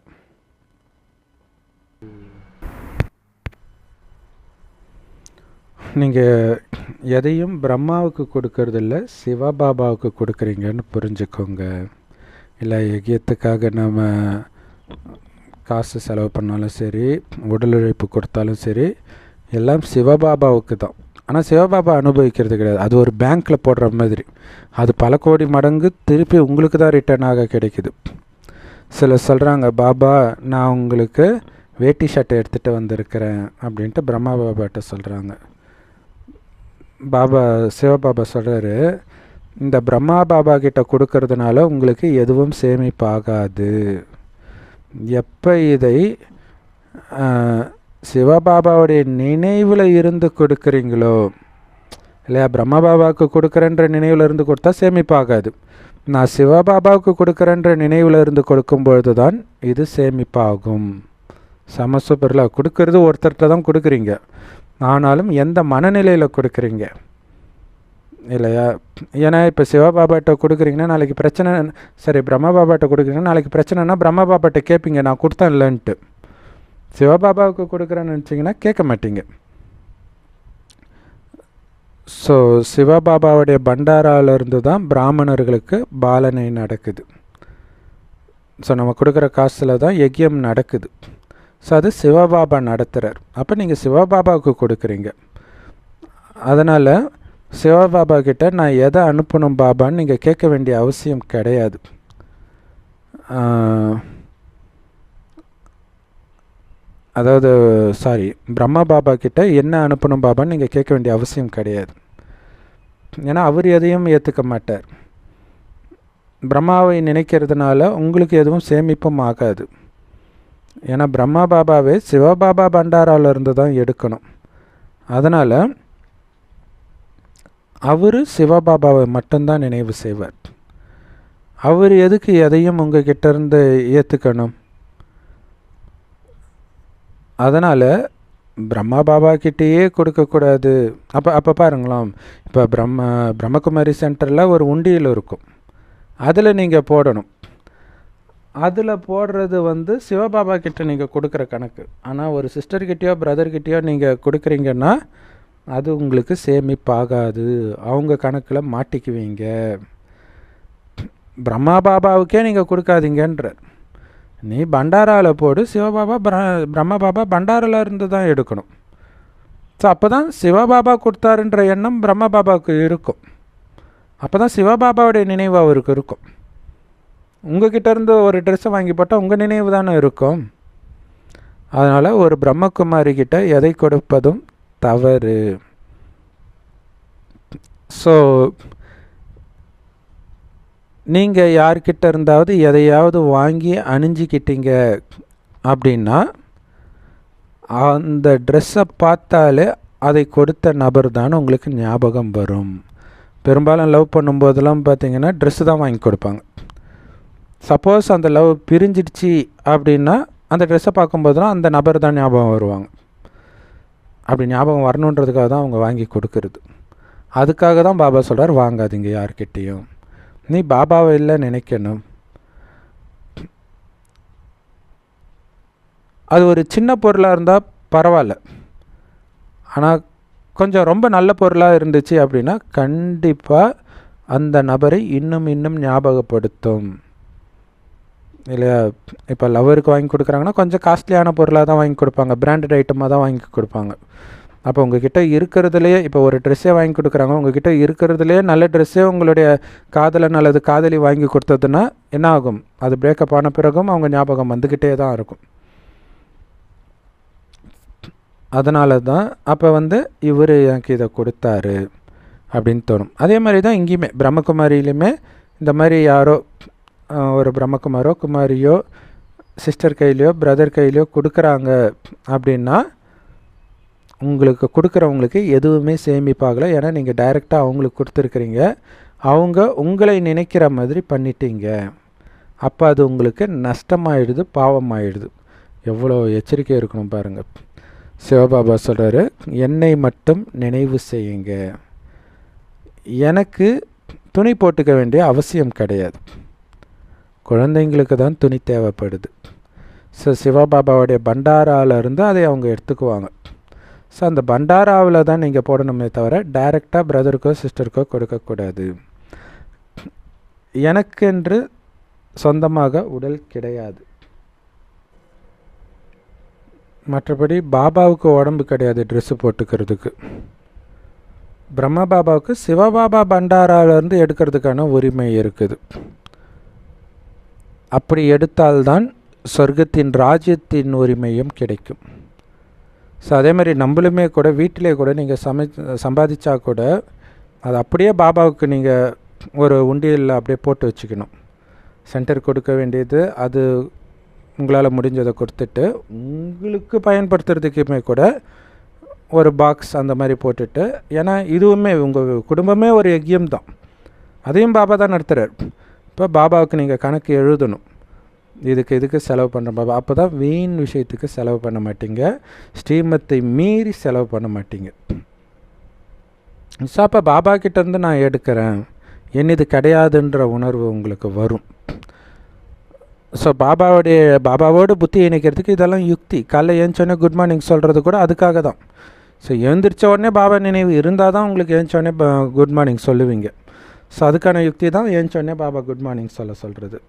நீங்கள் எதையும் பிரம்மாவுக்கு கொடுக்கறதில்ல, சிவபாபாவுக்கு கொடுக்குறீங்கன்னு புரிஞ்சுக்கோங்க. இல்லை யஜ்யத்துக்காக நம்ம காசு செலவு பண்ணாலும் சரி, உடல் உழைப்பு கொடுத்தாலும் சரி, எல்லாம் சிவபாபாவுக்கு தான். ஆனால் சிவபாபா அனுபவிக்கிறது கிடையாது. அது ஒரு பேங்க்கில் போடுற மாதிரி. அது பல கோடி மடங்கு திருப்பி உங்களுக்கு தான் ரிட்டர்ன் ஆக கிடைக்குது. சிலர் சொல்கிறாங்க, பாபா நான் உங்களுக்கு வேட்டி ஷர்ட்டை எடுத்துகிட்டு வந்திருக்கிறேன் அப்படின்ட்டு பிரம்மா பாபாட்ட சொல்கிறாங்க. சிவபாபா சொல்கிறாரு, இந்த பிரம்மா பாபா கிட்ட கொடுக்கறதுனால உங்களுக்கு எதுவும் சேமிப்பாகாது. எப்போ இதை சிவபாபாவுடைய நினைவில் இருந்து கொடுக்குறீங்களோ இல்லையா? பிரம்மா பாபாவுக்கு கொடுக்குறேன்ற நினைவில் இருந்து கொடுத்தா சேமிப்பாகாது. நான் சிவபாபாவுக்கு கொடுக்குறேன்ற நினைவில் இருந்து கொடுக்கும்பொழுது தான் இது சேமிப்பாகும். சமசூப்பரில் கொடுக்கறது ஒருத்தர்கிட்ட தான் கொடுக்குறீங்க, ஆனாலும் எந்த மனநிலையில் கொடுக்குறீங்க இல்லையா? ஏன்னா இப்போ சிவபாபாட்ட கொடுக்குறீங்கன்னா நாளைக்கு பிரச்சனை, சரி பிரம்மா பாபாட்ட கொடுக்குறீங்கன்னா நாளைக்கு பிரச்சனைனா பிரம்மா பாபாட்ட கேட்பீங்க, நான் கொடுத்தேன் இல்லைன்ட்டு. சிவபாபாவுக்கு கொடுக்குறேன்னு நினச்சிங்கன்னா கேட்க மாட்டீங்க. ஸோ சிவபாபாவுடைய பண்டாராவிலிருந்து தான் பிராமணர்களுக்கு பாலனை நடக்குது. ஸோ நம்ம கொடுக்குற காசில் தான் யஜ்யம் நடக்குது. ஸோ அது சிவபாபா நடத்துகிறார். அப்போ நீங்கள் சிவபாபாவுக்கு கொடுக்குறீங்க. அதனால் சிவபாபா கிட்ட நான் எதை அனுப்பணும் பாபான்னு நீங்கள் கேட்க வேண்டிய அவசியம் கிடையாது. அதாவது பிரம்மா பாபா கிட்ட என்ன அனுப்பணும் பாபான்னு நீங்கள் கேட்க வேண்டிய அவசியம் கிடையாது. ஏன்னா அவர் எதையும் ஏற்றுக்க மாட்டார். பிரம்மாவை நினைக்கிறதுனால உங்களுக்கு எதுவும் சேமிப்பும் ஆகாது. ஏன்னா பிரம்மா பாபாவே சிவபாபா பண்டாராவில் இருந்து தான் எடுக்கணும். அதனால் அவர் சிவபாபாவை மட்டும்தான் நினைவு செய்வார். அவர் எதுக்கு எதையும் உங்கள் கிட்டேருந்து ஏற்றுக்கணும்? அதனால் பிரம்மா பாபா கிட்டேயே கொடுக்கக்கூடாது. அப்போ பாருங்களாம், இப்போ பிரம்மகுமாரி சென்டரில் ஒரு உண்டியல் இருக்கும், அதில் நீங்கள் போடணும். அதில் போடுறது சிவபாபா கிட்ட நீங்கள் கொடுக்குற கணக்கு. ஆனால் ஒரு சிஸ்டர்கிட்டயோ பிரதர்கிட்டயோ நீங்கள் கொடுக்குறீங்கன்னா அது உங்களுக்கு சேமிப்பாகாது, அவங்க கணக்கில் மாட்டிக்குவீங்க. பிரம்மா பாபாவுக்கே நீங்கள் கொடுக்காதீங்கன்ற. நீ பண்டாராவில் போடு, சிவபாபா பிரம்மா பாபா பண்டாரில் இருந்து தான் எடுக்கணும். ஸோ அப்போ தான் சிவபாபா கொடுத்தாருன்ற எண்ணம் பிரம்மா பாபாவுக்கு இருக்கும். அப்போ தான் சிவபாபாவுடைய நினைவு அவருக்கு இருக்கும். உங்ககிட்ட இருந்து ஒரு ட்ரெஸ்ஸை வாங்கி போட்டால் உங்கள் நினைவு தானே இருக்கும். அதனால் ஒரு பிரம்மகுமாரி கிட்ட எதை கொடுப்பதும் தவறு. ஸோ நீங்கள் யார்கிட்ட இருந்தாவது எதையாவது வாங்கி அணிஞ்சிக்கிட்டீங்க அப்படின்னா அந்த ட்ரெஸ்ஸை பார்த்தாலே அதை கொடுத்த நபர் தான் உங்களுக்கு ஞாபகம் வரும். பெரும்பாலும் லவ் பண்ணும்போதெல்லாம் பார்த்தீங்கன்னா ட்ரெஸ்ஸு தான் வாங்கி கொடுப்பாங்க. சப்போஸ் அந்த லவ் பிரிஞ்சிடுச்சு அப்படின்னா அந்த ட்ரெஸ்ஸை பார்க்கும்போதெல்லாம் அந்த நபர் தான் ஞாபகம் வருவாங்க. அப்படி ஞாபகம் வரணுன்றதுக்காக தான் அவங்க வாங்கி கொடுக்கறது. அதுக்காக தான் பாபா சொல்கிறார், வாங்காதீங்க யார்கிட்டையும். நீ பாபாவை இல்லை நினைக்கணும். அது ஒரு சின்ன பொருளாக இருந்தால் பரவாயில்ல, ஆனால் கொஞ்சம் ரொம்ப நல்ல பொருளாக இருந்துச்சு அப்படின்னா கண்டிப்பாக அந்த நபரை இன்னும் இன்னும் ஞாபகப்படுத்தும் இல்லையா. இப்போ லவருக்கு வாங்கி கொடுக்குறாங்கன்னா கொஞ்சம் காஸ்ட்லியான பொருளாக தான் வாங்கி கொடுப்பாங்க, பிராண்டட் ஐட்டமாக தான் வாங்கி கொடுப்பாங்க. அப்போ உங்ககிட்ட இருக்கிறதுலையே, இப்போ ஒரு ட்ரெஸ்ஸே வாங்கி கொடுக்குறாங்க, உங்ககிட்ட இருக்கிறதுலையே நல்ல ட்ரெஸ்ஸே உங்களுடைய காதலன் அல்லது காதலி வாங்கி கொடுத்ததுன்னா என்ன ஆகும்? அது பிரேக்கப் ஆன பிறகும் அவங்க ஞாபகம் வந்துக்கிட்டே தான் இருக்கும். அதனால தான் அப்போ இவர் எனக்கு இதை கொடுத்தாரு அப்படின்னு தோணும். அதே மாதிரி தான் இங்கேயுமே பிரம்மகுமாரியிலுமே இந்த மாதிரி யாரோ ஒரு பிரம்மகுமாரோ குமாரியோ சிஸ்டர் கையிலையோ பிரதர் கையிலையோ கொடுக்குறாங்க அப்படின்னா உங்களுக்கு கொடுக்குறவங்களுக்கு எதுவுமே சேமிப்பாகலை. ஏன்னா நீங்கள் டைரெக்டாக அவங்களுக்கு கொடுத்துருக்குறீங்க, அவங்க உங்களை நினைக்கிற மாதிரி பண்ணிட்டீங்க. அப்போ அது உங்களுக்கு நஷ்டமாயிடுது, பாவமாயிடுது. எவ்வளோ எச்சரிக்கை இருக்கணும் பாருங்கள். சிவபாபா சொல்கிறாரு, என்னை மட்டும் நினைவு செய்யுங்க, எனக்கு துணி போட்டுக்க வேண்டிய அவசியம் கிடையாது, குழந்தைங்களுக்கு தான் துணி தேவைப்படுது. ஸோ சிவபாபாவுடைய பண்டாராவிலேருந்து அதை அவங்க எடுத்துக்குவாங்க. ஸோ அந்த பண்டாராவில் தான் நீங்கள் போடணுமே தவிர டைரெக்டாக பிரதருக்கோ சிஸ்டருக்கோ கொடுக்கக்கூடாது. எனக்கென்று சொந்தமாக உடல் கிடையாது, மற்றபடி பாபாவுக்கு உடம்பு கிடையாது ட்ரெஸ்ஸு போட்டுக்கிறதுக்கு. பிரம்ம பாபாவுக்கு சிவபாபா பண்டாராவிலேருந்து எடுக்கிறதுக்கான உரிமை இருக்குது. அப்படி எடுத்தால்தான் சொர்க்கத்தின் ராஜ்யத்தின் உரிமையும் கிடைக்கும். ஸோ அதே மாதிரி நம்மளுமே கூட வீட்டிலே கூட நீங்கள் சம்பாதிச்சா கூட அது அப்படியே பாபாவுக்கு நீங்கள் ஒரு உண்டியலில் அப்படியே போட்டு வச்சுக்கணும். சென்டர் கொடுக்க வேண்டியது அது உங்களால் முடிஞ்சதை கொடுத்துட்டு, உங்களுக்கு பயன்படுத்துறதுக்குமே கூட ஒரு பாக்ஸ் அந்த மாதிரி போட்டுட்டு, ஏன்னா இதுவுமே உங்கள் குடும்பமே ஒரு யஜ்யம் தான், அதையும் பாபா தான் நடத்துகிறார். இப்போ பாபாவுக்கு நீங்கள் கணக்கு எழுதணும், இதுக்கு செலவு பண்ணுற பாபா. அப்போ தான் வீண் விஷயத்துக்கு செலவு பண்ண மாட்டீங்க, ஸ்ரீமத்தை மீறி செலவு பண்ண மாட்டீங்க. ஸோ அப்போ பாபா கிட்டேருந்து நான் எடுக்கிறேன், என்னது கிடையாதுன்ற உணர்வு உங்களுக்கு வரும். ஸோ பாபாவோட புத்தி இணைக்கிறதுக்கு இதெல்லாம் யுக்தி. காலைல ஏஞ்சோடனே குட் மார்னிங் சொல்கிறது கூட அதுக்காக தான். ஸோ எழுந்திரிச்ச உடனே பாபா நினைவு இருந்தால் தான் உங்களுக்கு ஏஞ்சோடனே குட் மார்னிங் சொல்லுவீங்க. ஸோ அதுக்கான யுக்தி தான் ஏஞ்சோடனே பாபா குட் மார்னிங் சொல்கிறது.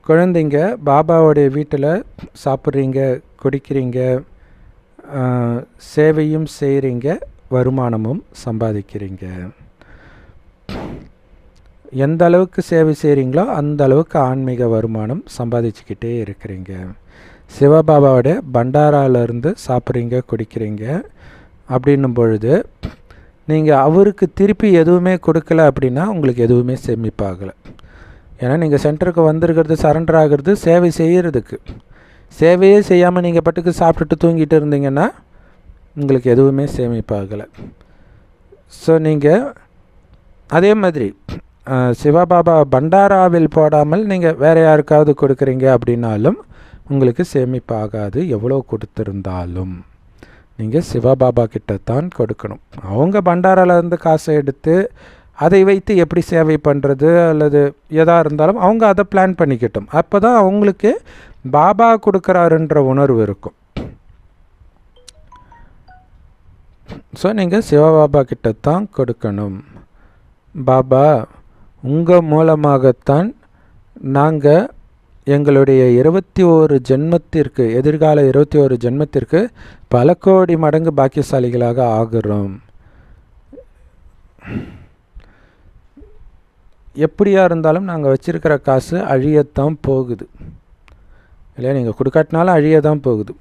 குழந்தைங்க பாபாவோடைய வீட்டில் சாப்பிட்றீங்க, குடிக்கிறீங்க, சேவையும் செய்கிறீங்க, வருமானமும் சம்பாதிக்கிறீங்க. எந்த அளவுக்கு சேவை செய்கிறீங்களோ அந்த அளவுக்கு ஆன்மீக வருமானம் சம்பாதிச்சுக்கிட்டே இருக்கிறீங்க. சிவபாபாவோட பண்டாராவிலேருந்து சாப்பிட்றீங்க, குடிக்கிறீங்க அப்படின்னும் பொழுது நீங்கள் அவருக்கு திருப்பி எதுவுமே கொடுக்கல அப்படின்னா உங்களுக்கு எதுவுமே சேமிப்பாகலை. ஏன்னா நீங்கள் சென்டருக்கு வந்திருக்கிறது சரண்டர் ஆகிறது சேவை செய்கிறதுக்கு. சேவையே செய்யாமல் நீங்கள் பட்டுக்கு சாப்பிட்டுட்டு தூங்கிட்டு இருந்தீங்கன்னா உங்களுக்கு எதுவுமே சேமிப்பாகலை. ஸோ நீங்கள் அதே மாதிரி சிவபாபா பண்டாராவில் போடாமல் நீங்கள் வேறு யாருக்காவது கொடுக்குறீங்க அப்படின்னாலும் உங்களுக்கு சேமிப்பாகாது. எவ்வளோ கொடுத்துருந்தாலும் நீங்கள் சிவபாபா கிட்ட தான் கொடுக்கணும். அவங்க பண்டாராலேருந்து காசை எடுத்து அதை வைத்து எப்படி சேவை பண்ணுறது அல்லது எதாக இருந்தாலும் அவங்க அதை பிளான் பண்ணிக்கிட்டோம். அப்போ தான் அவங்களுக்கு பாபா கொடுக்குறாருன்ற உணர்வு இருக்கும். ஸோ நீங்கள் சிவபாபா கிட்ட தான் கொடுக்கணும். பாபா உங்கள் மூலமாகத்தான் நாங்கள் எங்களுடைய 21 ஜென்மத்திற்கு, எதிர்கால 21 ஜென்மத்திற்கு பல கோடி மடங்கு பாக்கியசாலிகளாக ஆகிறோம். எப்படியா இருந்தாலும் நாங்கள் வச்சுருக்கிற காசு அழியத்தான் போகுது இல்லையா? நீங்கள் கொடுக்காட்டினாலும் அழியதான் போகுது.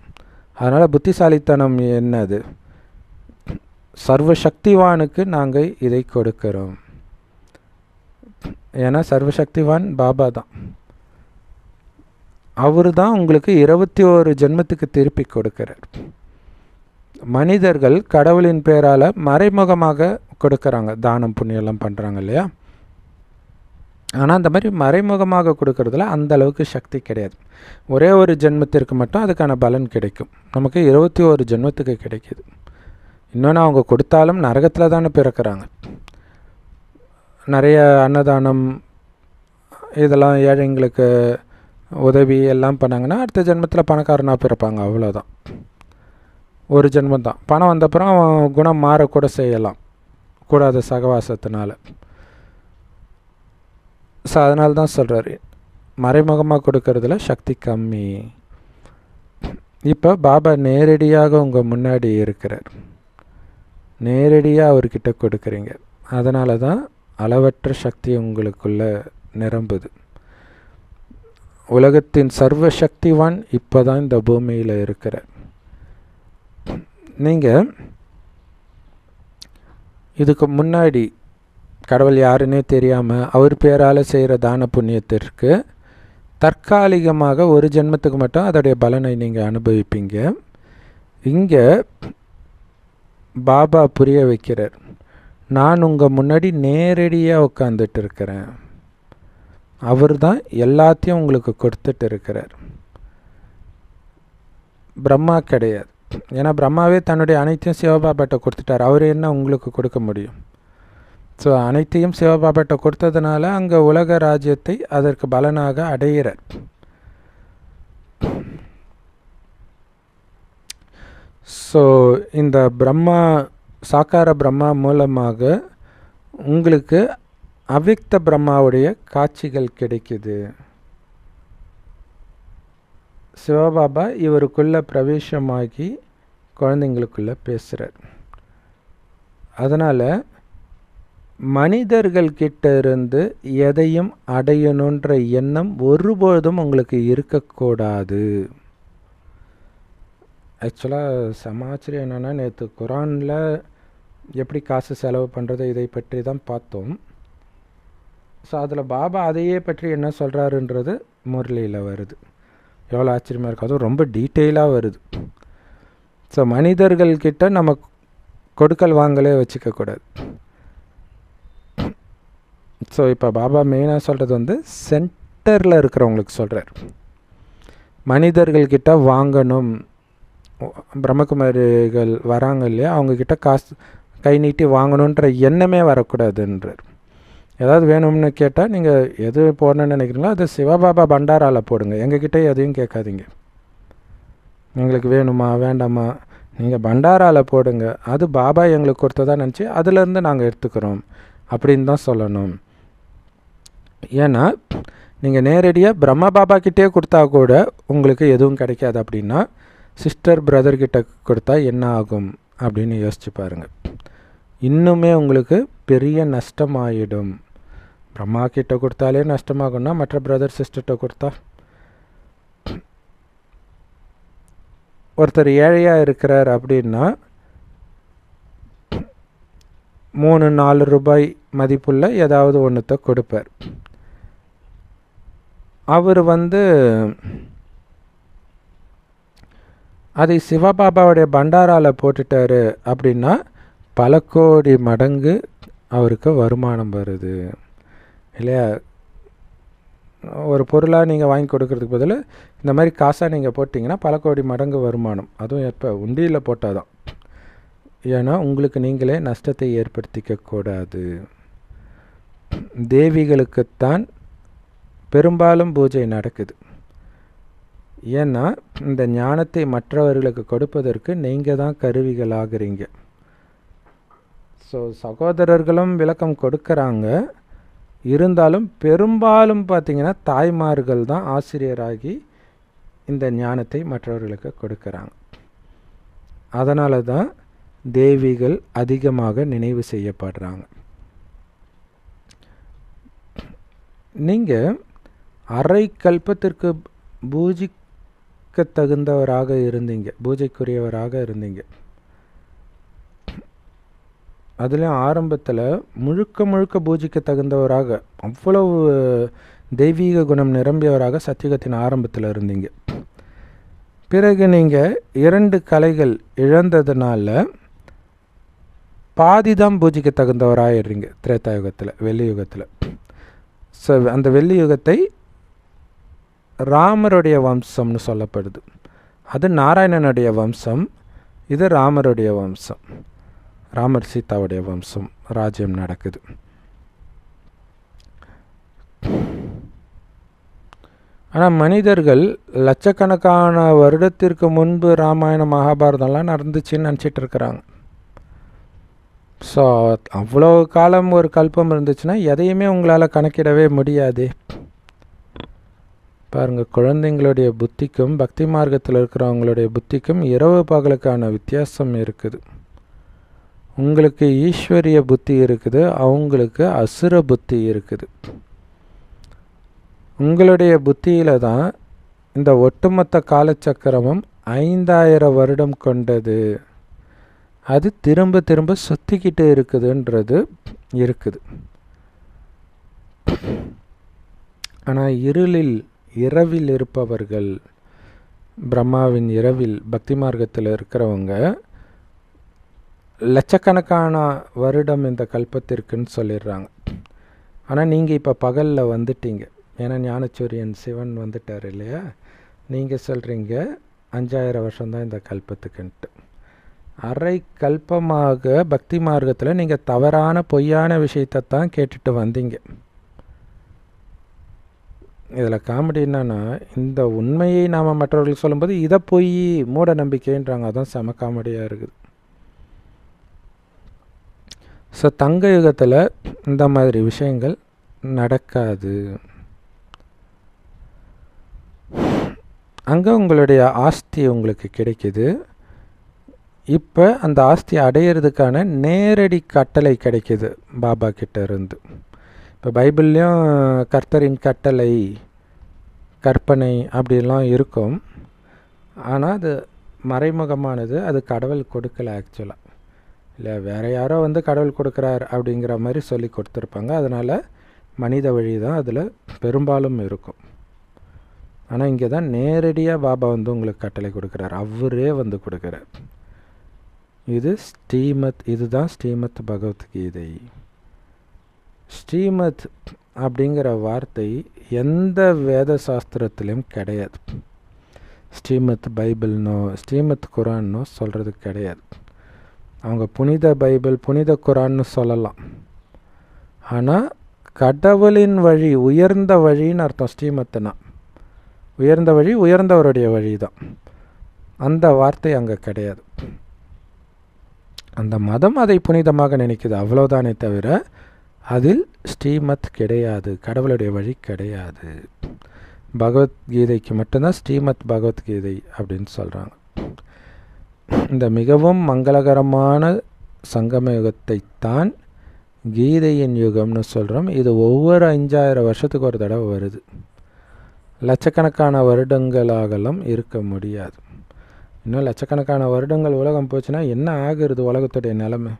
அதனால் புத்திசாலித்தனம் என்னது? சர்வசக்திவானுக்கு நாங்கள் இதை கொடுக்கிறோம். ஏன்னா சர்வசக்திவான் பாபா தான். அவர் தான் உங்களுக்கு 21 ஜென்மத்துக்கு திருப்பி கொடுக்கிறார். மனிதர்கள் கடவுளின் பேரால் மறைமுகமாக கொடுக்குறாங்க, தானம் புண்ணியெல்லாம் பண்ணுறாங்க இல்லையா? ஆனால் அந்த மாதிரி மறைமுகமாக கொடுக்கறதுல அந்த அளவுக்கு சக்தி கிடையாது. ஒரே ஒரு ஜென்மத்திற்கு மட்டும் அதுக்கான பலன் கிடைக்கும். நமக்கு 21 ஜென்மத்துக்கு கிடைக்கிது. இன்னொன்று, அவங்க கொடுத்தாலும் நரகத்தில் தானே பிறக்கிறாங்க. நிறைய அன்னதானம் இதெல்லாம் ஏழைங்களுக்கு உதவி எல்லாம் பண்ணாங்கன்னா அடுத்த ஜென்மத்தில் பணக்காரனாக பிறப்பாங்க. அவ்வளோதான், ஒரு ஜென்மந்தான். பணம் வந்தப்புறம் குணம் மாறக்கூட செய்யலாம், கூடாத சகவாசத்தினால. ஸோ அதனால தான் சொல்கிறார், மறைமுகமாக கொடுக்கறதுல சக்தி கம்மி. இப்போ பாபா நேரடியாக உங்கள் முன்னாடி இருக்கிறார், நேரடியாக அவர்கிட்ட கொடுக்குறீங்க. அதனால தான் அளவற்ற சக்தி உங்களுக்குள்ளே நிரம்புது. உலகத்தின் சர்வசக்திவான் இப்போ தான் இந்த பூமியில் இருக்கிறார். நீங்கள் இதுக்கு முன்னாடி கடவுள் யாருன்னே தெரியாமல் அவர் பேரால் செய்கிற தான புண்ணியத்திற்கு தற்காலிகமாக ஒரு ஜென்மத்துக்கு மட்டும் அதோடைய பலனை நீங்கள் அனுபவிப்பீங்க. இங்கே பாபா புரிய வைக்கிறார், நான் உங்கள் முன்னாடி நேரடியாக உட்காந்துட்டு இருக்கிறேன். அவர் தான் எல்லாத்தையும் உங்களுக்கு கொடுத்துட்டு இருக்கிறார். பிரம்மா கிடையாது. ஏன்னா பிரம்மாவே தன்னுடைய அனைத்தையும் சிவபாபாட்ட கொடுத்துட்டார். அவர் என்ன உங்களுக்கு கொடுக்க முடியும்? ஸோ அனைத்தையும் சிவபாபாட்ட கொடுத்ததுனால அங்கே உலக ராஜ்யத்தை அதற்கு பலனாக அடைகிறார். ஸோ இந்த பிரம்மா, சாக்கார பிரம்மா மூலமாக உங்களுக்கு அவ்யக்த பிரம்மாவுடைய காட்சிகள் கிடைக்குது. சிவபாபா இவருக்குள்ளே பிரவேசமாகி குழந்தைங்களுக்குள்ளே பேசுகிறார். அதனால் மனிதர்கள்கிட்ட இருந்து எதையும் அடையணுன்ற எண்ணம் ஒருபொழுதும் உங்களுக்கு இருக்கக்கூடாது. ஆக்சுவலாக சமாச்சரியம் என்னென்னா, நேற்று குரானில் எப்படி காசு செலவு பண்ணுறது இதை பற்றி தான் பார்த்தோம். ஸோ அதில் பாபா அதையே பற்றி என்ன சொல்கிறாருன்றது முரளியில் வருது. எவ்வளோ ஆச்சரியமாக இருக்கும், அதுவும் ரொம்ப டீட்டெயிலாக வருது. ஸோ மனிதர்கள்கிட்ட நம்ம கொடுக்கல் வாங்கலே வச்சுக்கக்கூடாது. ஸோ இப்போ பாபா மெயினாக சொல்கிறது வந்து சென்டரில் இருக்கிறவங்களுக்கு சொல்கிறார். மனிதர்கள்கிட்ட வாங்கணும், பிரம்மகுமாரிகள் வராங்க இல்லையா, அவங்கக்கிட்ட காசு கை நீட்டி வாங்கணுன்ற எண்ணமே வரக்கூடாதுன்றார். ஏதாவது வேணும்னு கேட்டால் நீங்கள் எது போடணுன்னு நினைக்கிறீங்களோ அது சிவபாபா பண்டாராவில் போடுங்க, எங்ககிட்ட எதையும் கேட்காதீங்க. எங்களுக்கு வேணுமா வேண்டாமா, நீங்கள் பண்டாராவில் போடுங்க, அது பாபா எங்களுக்கு கொடுத்ததா நினச்சி அதிலேருந்து நாங்கள் எடுத்துக்கிறோம் அப்படின்னு தான் சொல்லணும். ஏன்னா நீங்கள் நேரடியாக பிரம்ம பாபா கிட்டே கொடுத்தா கூட உங்களுக்கு எதுவும் கிடைக்காது. அப்படின்னா சிஸ்டர் பிரதர்கிட்ட கொடுத்தா என்ன ஆகும் அப்படின்னு யோசிச்சு பாருங்கள். இன்னுமே உங்களுக்கு பெரிய நஷ்டமாயிடும். பிரம்மா கிட்ட கொடுத்தாலே நஷ்டமாகும்னா மற்ற பிரதர் சிஸ்டர்கிட்ட கொடுத்தா, ஒருத்தர் ஏழையாக இருக்கிறார் அப்படின்னா 3-4 ரூபாய் மதிப்புள்ள ஏதாவது ஒன்றுத்தை கொடுப்பார். அவர் அதை சிவபாபாவுடைய பண்டாராவில் போட்டுட்டாரு அப்படின்னா பல கோடி மடங்கு அவருக்கு வருமானம் வருது இல்லையா? ஒரு பொருளாக நீங்கள் வாங்கி கொடுக்கறதுக்கு பதில் இந்த மாதிரி காசாக நீங்கள் போட்டிங்கன்னா பல கோடி மடங்கு வருமானம். அதுவும் எப்போ உண்டியில் போட்டால் தான். ஏன்னா உங்களுக்கு நீங்களே நஷ்டத்தை ஏற்படுத்திக்க கூடாது. தேவிகளுக்குத்தான் பெரும்பாலும் பூஜை நடக்குது. ஏன்னா இந்த ஞானத்தை மற்றவர்களுக்கு கொடுப்பதற்கு நீங்கள் தான் கருவிகளாகிறீங்க. ஸோ சகோதரர்களும் விளக்கம் கொடுக்குறாங்க. இருந்தாலும் பெரும்பாலும் பார்த்திங்கன்னா தாய்மார்கள் தான் ஆசிரியராகி இந்த ஞானத்தை மற்றவர்களுக்கு கொடுக்குறாங்க. அதனால தான் தேவிகள் அதிகமாக நினைவு செய்யப்படுறாங்க. நீங்கள் அரை கல்பத்திற்கு பூஜைக்கு தகுந்தவராக இருந்தீங்க, பூஜைக்குரியவராக இருந்தீங்க. அதுலேயும் ஆரம்பத்தில் முழுக்க முழுக்க பூஜைக்கு தகுந்தவராக, அவ்வளவு தெய்வீக குணம் நிரம்பியவராக சத்தியுகத்தின் ஆரம்பத்தில் இருந்தீங்க. பிறகு நீங்கள் 2 கலைகள் இழந்ததுனால பாதி தான் பூஜைக்கு தகுந்தவராகிடுறீங்க திரேதாயுகத்தில், வெள்ளி யுகத்தில். ஸோ அந்த வெள்ளி யுகத்தை ராமருடைய வம்சம்னு சொல்லப்படுது. அது நாராயணனுடைய வம்சம், இது ராமருடைய வம்சம். ராமர் சீதாவுடைய வம்சம் ராஜ்யம் நடக்குது. ஆனால் மனிதர்கள் லட்சக்கணக்கான வருடத்திற்கு முன்பு ராமாயணம் மகாபாரதம்லாம் நடந்துச்சுன்னு நினச்சிட்டு இருக்கிறாங்க. ஸோ அவ்வளோ காலம் ஒரு கல்பம் இருந்துச்சுன்னா எதையுமே உங்களால் கணக்கிடவே முடியாது. பாருங்கள், குழந்தைங்களுடைய புத்திக்கும் பக்தி மார்க்கத்தில் இருக்கிறவங்களுடைய புத்திக்கும் இரவு பகலுக்கான வித்தியாசம் இருக்குது. உங்களுக்கு ஈஸ்வரிய புத்தி இருக்குது, அவங்களுக்கு அசுர புத்தி இருக்குது. உங்களுடைய புத்தியில் தான் இந்த ஒட்டுமொத்த காலச்சக்கரமும் 5000 வருடம் கொண்டது. அது திரும்ப திரும்ப சுற்றிக்கிட்டு இருக்குதுன்றது இருக்குது. ஆனால் இரவில் இருப்பவர்கள், பிரம்மாவின் இரவில் பக்தி மார்க்கத்தில் இருக்கிறவங்க லட்சக்கணக்கான வருடம் இந்த கல்பத்திற்குன்னு சொல்லிடுறாங்க. ஆனால் நீங்கள் இப்போ பகலில் வந்துட்டீங்க. ஏன்னா ஞானசூரியன் சிவன் வந்துட்டார் இல்லையா? நீங்கள் சொல்கிறீங்க 5000 வருஷம்தான் இந்த கல்பத்துக்குன்ட்டு. அரை கல்பமாக பக்தி மார்க்கத்தில் நீங்கள் தவறான பொய்யான விஷயத்தை தான் கேட்டுட்டு வந்தீங்க. இதில் காமெடி என்னன்னா, இந்த உண்மையை நாம் மற்றவர்களுக்கு சொல்லும்போது இதை பொய் மூட நம்பிக்கைன்றாங்க. அதான் செம காமெடியாக இருக்குது. ஸோ தங்க யுகத்தில் இந்த மாதிரி விஷயங்கள் நடக்காது. அங்கே உங்களுடைய ஆஸ்தி உங்களுக்கு கிடைக்குது. இப்போ அந்த ஆஸ்தி அடையிறதுக்கான நேரடி கட்டளை கிடைக்கிது பாபா கிட்ட இருந்து. இப்போ பைபிள்லேயும் கர்த்தரின் கட்டளை, கற்பனை அப்படிலாம் இருக்கும். ஆனால் அது மறைமுகமானது, அது கடவுள் கொடுக்கல ஆக்சுவலாக. இல்லை, வேறு யாரோ வந்து கடவுள் கொடுக்குறார் அப்படிங்கிற மாதிரி சொல்லி கொடுத்துருப்பாங்க. அதனால் மனித வழி தான் அதில் பெரும்பாலும் இருக்கும். ஆனால் இங்கே தான் நேரடியாக பாபா வந்து உங்களுக்கு கட்டளை கொடுக்குறார், அவரே வந்து கொடுக்குறார். இதுதான் ஸ்ரீமத் பகவத்கீதை. ஸ்ரீமத் அப்படிங்கிற வார்த்தை எந்த வேத சாஸ்திரத்திலையும் கிடையாது. ஸ்ரீமத் பைபிள்னோ ஸ்ரீமத் குரான்னோ சொல்கிறது கிடையாது. அவங்க புனித பைபிள், புனித குரான்னு சொல்லலாம். ஆனால் கடவுளின் வழி, உயர்ந்த வழின்னு அர்த்தம். ஸ்ரீமத்னா உயர்ந்த வழி, உயர்ந்தவருடைய வழி தான். அந்த வார்த்தை அங்கே கிடையாது. அந்த மதம் அதை புனிதமாக நினைக்குது, அவ்வளோதானே தவிர அதில் ஸ்ரீமத் கிடையாது, கடவுளுடைய வழி கிடையாது. பகவத்கீதைக்கு மட்டும்தான் ஸ்ரீமத் பகவத்கீதை அப்படின்னு சொல்கிறாங்க. இந்த மிகவும் மங்களகரமான சங்கம யுகத்தைத்தான் கீதையின் யுகம்னு சொல்கிறோம். இது ஒவ்வொரு 5000 வருஷத்துக்கு ஒரு தடவை வருது. லட்சக்கணக்கான வருடங்களாகலாம் இருக்க முடியாது. இன்னும் லட்சக்கணக்கான வருடங்கள் உலகம் போச்சுன்னா என்ன ஆகுறது உலகத்துடைய நிலைமை?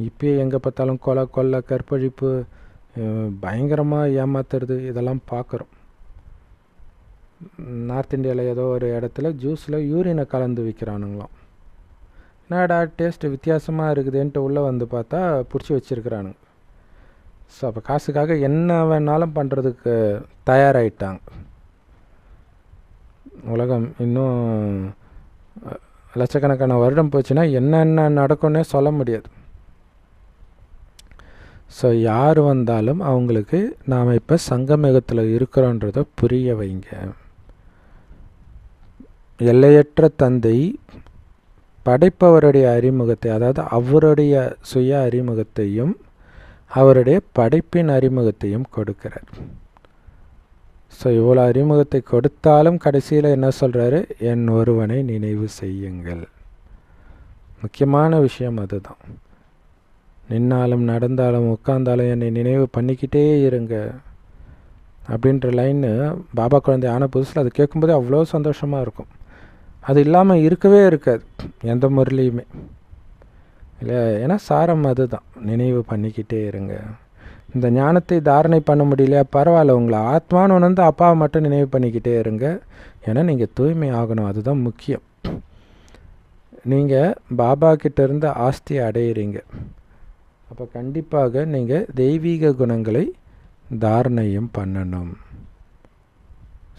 இப்போயே எங்கே பார்த்தாலும் கொலை, கற்பழிப்பு, பயங்கரமாக ஏமாத்துறது, இதெல்லாம் பார்க்குறோம். நார்த் இந்தியாவில் ஏதோ ஒரு இடத்துல ஜூஸில் யூரினை கலந்து விற்கிறானுங்களாம். என்னடா டேஸ்ட்டு வித்தியாசமாக இருக்குதுன்ட்டு உள்ளே வந்து பார்த்தா பிடிச்சி வச்சுருக்கிறானுங்க. ஸோ அப்போ காசுக்காக என்ன வேணாலும் பண்ணுறதுக்கு தயாராகிட்டாங்க. உலகம் இன்னும் லட்சக்கணக்கான வருடம் போச்சுன்னா என்னென்ன நடக்கும்னே சொல்ல முடியாது. ஸோ யார் வந்தாலும் அவங்களுக்கு நாம் இப்போ சங்கமயுகத்தில் இருக்கிறோன்றதை புரிய வைங்க. எல்லையற்ற தந்தை படைப்பவருடைய அறிமுகத்தை, அதாவது அவருடைய சுய அறிமுகத்தையும் அவருடைய படைப்பின் அறிமுகத்தையும் கொடுக்கிறார். ஸோ இவ்வளோ அறிமுகத்தை கொடுத்தாலும் கடைசியில் என்ன சொல்கிறாரு? என் ஒருவனை நினைவு செய்யுங்கள். முக்கியமான விஷயம் அதுதான். நின்னாலும் நடந்தாலும் உட்கார்ந்தாலும் என்னை நினைவு பண்ணிக்கிட்டே இருங்க அப்படின்ற லைன்னு பாபா குழந்தை ஆன புதுசில் அது கேட்கும்போதே அவ்வளோ சந்தோஷமாக இருக்கும். அது இல்லாமல் இருக்கவே இருக்காது எந்த முறையிலையுமே இல்லை. ஏன்னா சாரம் அதுதான், நினைவு பண்ணிக்கிட்டே இருங்க. இந்த ஞானத்தை தாரணை பண்ண முடியலையா, பரவாயில்ல, உங்களை ஆத்மான்னு உணர்ந்து அப்பாவை மட்டும் நினைவு பண்ணிக்கிட்டே இருங்க. ஏன்னா நீங்கள் தூய்மை ஆகணும், அதுதான் முக்கியம். நீங்கள் பாபா கிட்டேருந்து ஆஸ்தியை அடையிறீங்க, அப்போ கண்டிப்பாக நீங்கள் தெய்வீக குணங்களை தாரணையும் பண்ணணும்.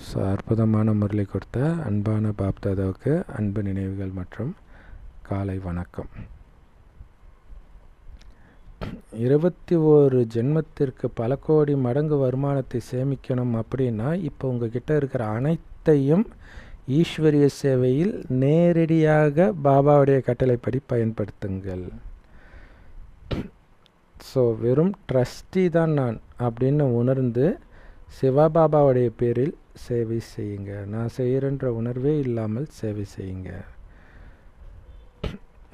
ஸோ அற்புதமான முரளி கொடுத்த அன்பான பாப்தாதாவுக்கு அன்பு நினைவுகள் மற்றும் காலை வணக்கம். 21 ஜென்மத்திற்கு பல கோடி மடங்கு வருமானத்தை சேமிக்கணும் அப்படின்னா இப்போ உங்ககிட்ட இருக்கிற அனைத்தையும் ஈஸ்வரிய சேவையில் நேரடியாக பாபாவுடைய கட்டளைப்படி பயன்படுத்துங்கள். ஸோ வெறும் ட்ரஸ்டி தான் நான் அப்படின்னு உணர்ந்து சிவபாபாவுடைய பேரில் சேவை செய்யுங்க. நான் செய்கிறன்ற உணர்வே இல்லாமல் சேவை செய்யுங்க.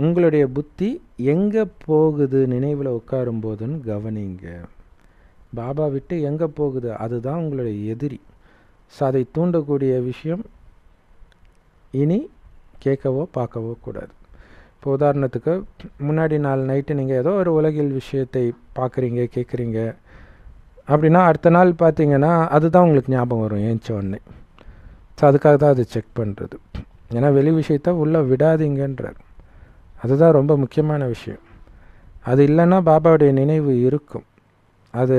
உங்களுடைய புத்தி எங்கே போகுது நினைவில் உட்காரும்போதுன்னு கவனிங்க. பாபா விட்டு எங்கே போகுது, அதுதான் உங்களுடைய எதிரி. ஸோ அதை தூண்டக்கூடிய விஷயம் இனி கேட்கவோ பார்க்கவோ கூடாது. இப்போ உதாரணத்துக்கு முன்னாடி நாள் நைட்டு நீங்கள் ஏதோ ஒரு உலகில் விஷயத்தை பார்க்குறீங்க கேட்குறீங்க அப்படின்னா அடுத்த நாள் பார்த்தீங்கன்னா அதுதான் உங்களுக்கு ஞாபகம் வரும் ஏஞ்ச உடனே. ஸோ அதுக்காக தான் அது செக் பண்ணுறது. ஏன்னா வெளி விஷயத்தை உள்ளே விடாதீங்கன்றார். அதுதான் ரொம்ப முக்கியமான விஷயம். அது இல்லைன்னா பாபாவுடைய நினைவு இருக்கும். அது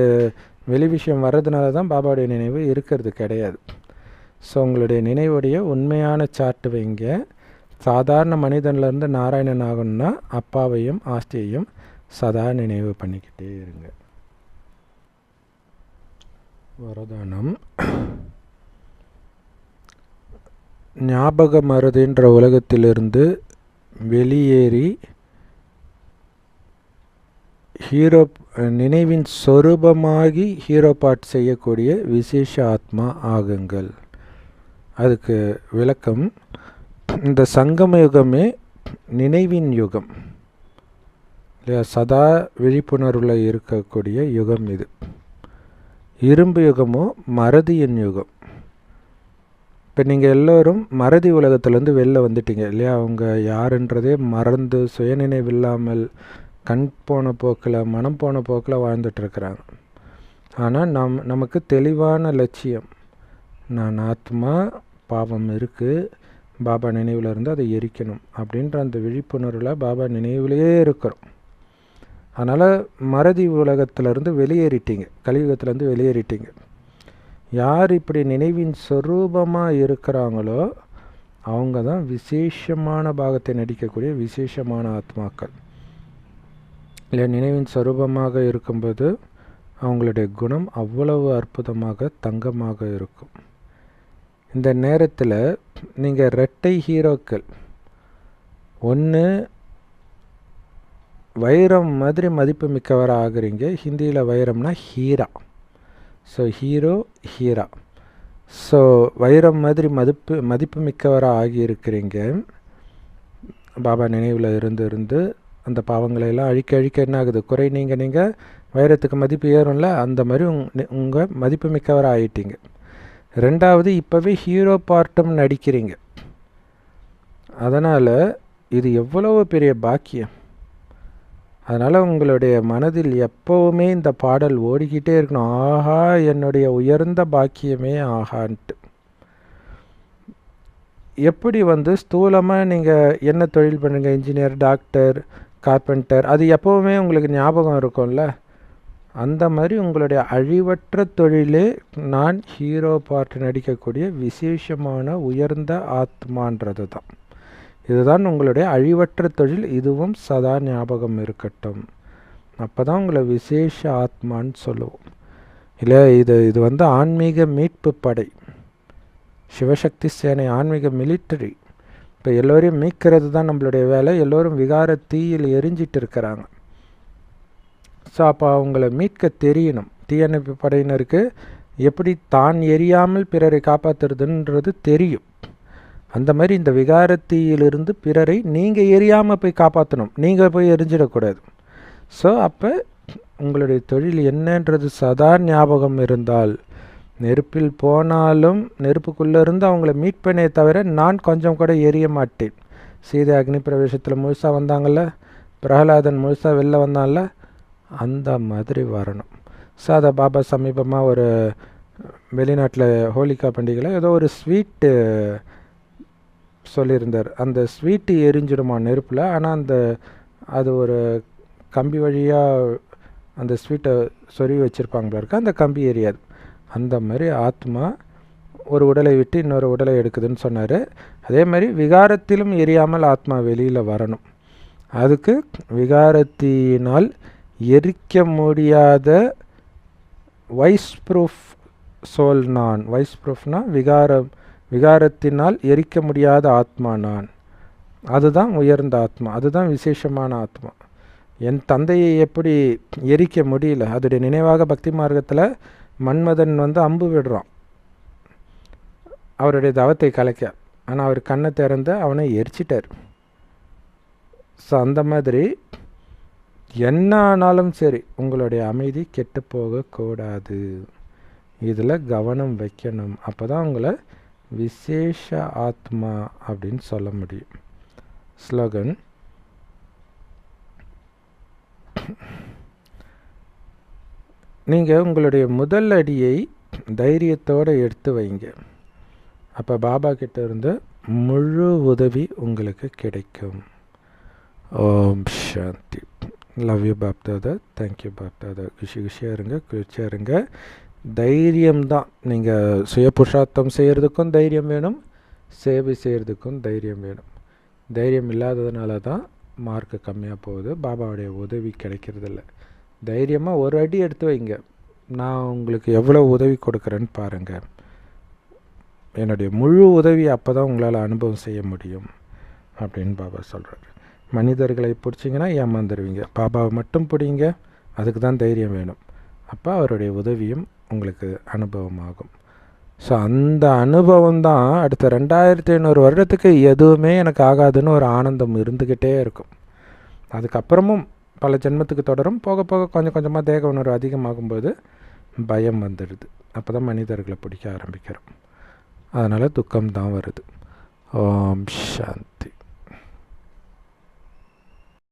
வெளி விஷயம் வர்றதுனால தான் பாபாவுடைய நினைவு இருக்கிறது கிடையாது. ஸோ உங்களுடைய நினைவுடைய உண்மையான சார்ட்டு வைங்க. சாதாரண மனிதன்லேருந்து நாராயணன் ஆகணும்னா அப்பாவையும் ஆஸ்தியையும் சதா நினைவு பண்ணிக்கிட்டே இருங்க. வரதானம். ஞாபக மறதின்ற உலகத்திலிருந்து வெளியேறி ஹீரோ நினைவின் சொரூபமாகி ஹீரோ பாட் செய்யக்கூடிய விசேஷ ஆத்மா ஆகுங்கள். அதுக்கு விளக்கம், இந்த சங்கம யுகமே நினைவின் யுகம் இல்லையா? சதா விழிப்புணர்வில் இருக்கக்கூடிய யுகம் இது. இரும்பு யுகமோ மறதியின் யுகம். இப்போ நீங்கள் எல்லோரும் மறதி உலகத்துலேருந்து வெளில வந்துட்டீங்க இல்லையா? அவங்க யாருன்றதே மறந்து சுயநினைவில்லாமல் கண் போன போக்கில் மனம் போன போக்கில் வாழ்ந்துட்டுருக்குறாங்க. ஆனால் நமக்கு தெளிவான லட்சியம், நான் ஆத்மா, பாவம் இருக்குது, பாபா நினைவில் இருந்து அதை எரிக்கணும் அப்படின்ற அந்த விழிப்புணர்வில் பாபா நினைவுலேயே இருக்கிறோம். அதனால் மறதி உலகத்திலேருந்து வெளியேறிட்டீங்க, கலியுகத்திலேருந்து வெளியேறிட்டீங்க. யார் இப்படி நினைவின் சொரூபமாக இருக்கிறாங்களோ அவங்க தான் விசேஷமான பாகத்தை நடிக்கக்கூடிய விசேஷமான ஆத்மாக்கள் இல்லை. நினைவின் சொரூபமாக இருக்கும்போது அவங்களுடைய குணம் அவ்வளவு அற்புதமாக தங்கமாக இருக்கும். இந்த நேரத்தில் நீங்கள் இரட்டை ஹீரோக்கள். ஒன்று வைரம் மாதிரி மதிப்பு மிக்கவராக ஆகுறீங்க. ஹிந்தியில் வைரம்னா ஹீரா. ஸோ ஹீரோ ஹீரா. ஸோ வைரம் மாதிரி மதிப்பு மிக்கவராக ஆகியிருக்கிறீங்க. பாபா நினைவில் இருந்து அந்த பாவங்களையெல்லாம் அழிக்க என்ன ஆகுது, குறை நீங்கள் வைரத்துக்கு மதிப்பு ஏறும்ல, அந்த மாதிரி உங்கள் மதிப்பு மிக்கவராக ஆகிட்டீங்க. ரெண்டாவது, இப்போவே ஹீரோ பார்ட்டும் நடிக்கிறீங்க. அதனால் இது எவ்வளவு பெரிய பாக்கியம். அதனால் உங்களுடைய மனதில் எப்போவுமே இந்த பாடல் ஓடிக்கிட்டே இருக்கணும், ஆஹா என்னுடைய உயர்ந்த பாக்கியமே ஆகான்ட்டு. எப்படி ஸ்தூலமாக நீங்கள் என்ன தொழில் பண்ணுங்க, இன்ஜினியர், டாக்டர், கார்பெண்டர், அது எப்போவுமே உங்களுக்கு ஞாபகம் இருக்கும்ல. அந்த மாதிரி உங்களுடைய அழிவற்ற தொழிலே நான் ஹீரோ பாட்டு நடிக்கக்கூடிய விசேஷமான உயர்ந்த ஆத்மான்றது தான். இதுதான் உங்களுடைய அழிவற்ற தொழில். இதுவும் சதா ஞாபகம் இருக்கட்டும். அப்போ தான் உங்களை விசேஷ ஆத்மான்னு சொல்லுவோம். இல்லை, இது வந்து ஆன்மீக மீட்பு படை, சிவசக்தி சேனை, ஆன்மீக மிலிட்டரி. இப்போ எல்லோரையும் மீட்கிறது தான் நம்மளுடைய வேலை. எல்லோரும் விகார தீயில் எரிஞ்சிட்டு இருக்கிறாங்க. ஸோ அப்போ அவங்கள மீட்க தெரியணும். தீயணைப்பு படையினருக்கு எப்படி தான் எரியாமல் பிறரை காப்பாற்றுறதுன்றது தெரியும். அந்த மாதிரி இந்த விகாரத்தீயிலிருந்து பிறரை நீங்கள் எரியாமல் போய் காப்பாற்றணும், நீங்கள் போய் எரிஞ்சிடக்கூடாது. ஸோ அப்போ உங்களுடைய தொழில் என்னன்றது சதா ஞாபகம் இருந்தால், நெருப்பில் போனாலும் நெருப்புக்குள்ளே இருந்து அவங்கள மீட்பனே தவிர நான் கொஞ்சம் கூட எரிய மாட்டேன். சீதை அக்னி பிரவேசத்தில் முழுசாக வந்தாங்கள்ல, பிரகலாதன் முழுசாக வெளில வந்தான்ல, அந்த மாதிரி வரணும். ஸோ அதை பாபா சமீபமாக ஒரு வெளிநாட்டில் ஹோலிகா பண்டிகையில் ஏதோ ஒரு ஸ்வீட்டு சொல்லியிருந்தார். அந்த ஸ்வீட்டு எரிஞ்சிடுமா நெருப்பில், ஆனால் அது ஒரு கம்பி வழியாக அந்த ஸ்வீட்டை சொருவி வச்சுருப்பாங்களா இருக்கா, அந்த கம்பி எரியாது. அந்த மாதிரி ஆத்மா ஒரு உடலை விட்டு இன்னொரு உடலை எடுக்குதுன்னு சொன்னார். அதே மாதிரி விகாரத்திலும் எரியாமல் ஆத்மா வெளியில் வரணும். அதுக்கு விகாரத்தினால் எரிக்க முடியாத வைஸ் ப்ரூஃப் சோல் நான். வைஸ் ப்ரூஃப்னா விகாரத்தினால் எரிக்க முடியாத ஆத்மா நான். அதுதான் உயர்ந்த ஆத்மா, அதுதான் விசேஷமான ஆத்மா. என் தந்தையை எப்படி எரிக்க முடியல, அதோடைய நினைவாக பக்தி மார்க்கத்தில் மன்மதன் வந்து அம்பு விடுறான் அவருடைய தவத்தை கலைக்க. ஆனால் அவர் கண்ணை திறந்து அவனை எரிச்சிட்டார். ஸோ அந்த மாதிரி என்ன ஆனாலும் சரி உங்களுடைய அமைதி கெட்டு போகக்கூடாது. இதில் கவனம் வைக்கணும். அப்போ தான் உங்களை விசேஷ ஆத்மா அப்படின்னு சொல்ல முடியும். ஸ்லோகன்: நீங்கள் உங்களுடைய முதல் அடியை தைரியத்தோடு எடுத்து வைங்க. அப்போ பாபா கிட்ட இருந்து முழு உதவி உங்களுக்கு கிடைக்கும். ஓம் சாந்தி. Love you Bapdada. Thank you Bapdada. குஷியாக இருங்க, குளிர்ச்சியாக இருங்க. தைரியம்தான். நீங்கள் சுய புருஷார்த்தம் செய்கிறதுக்கும் தைரியம் வேணும், சேவை செய்கிறதுக்கும் தைரியம் வேணும். தைரியம் இல்லாததுனால தான் மார்க்கு கம்மியாக போகுது, பாபாவுடைய உதவி கிடைக்கிறதில்ல. தைரியமாக ஒரு அடி எடுத்து வைங்க. நான் உங்களுக்கு எவ்வளோ உதவி கொடுக்குறேன்னு பாருங்கள். என்னுடைய முழு உதவி அப்போ தான் உங்களால் அனுபவம் செய்ய முடியும் அப்படின்னு பாபா சொல்கிறார். மனிதர்களை பிடிச்சிங்கன்னா ஏமாந்துருவீங்க, பாபாவை மட்டும் பிடிங்க. அதுக்கு தான் தைரியம் வேணும். அப்போ அவருடைய உதவியும் உங்களுக்கு அனுபவமாகும். ஸோ அந்த அனுபவம் தான் அடுத்த 2500 வருடத்துக்கு எதுவுமே எனக்கு ஆகாதுன்னு ஒரு ஆனந்தம் இருந்துக்கிட்டே இருக்கும். அதுக்கப்புறமும் பல ஜென்மத்துக்கு தொடரும். போக போக கொஞ்சம் கொஞ்சமாக தேக உணர்வு அதிகமாகும்போது பயம் வந்துடுது. அப்போ தான் மனிதர்களை பிடிக்க ஆரம்பிக்கிறோம். அதனால் துக்கம் தான் வருது. ஓம் சாந்தி.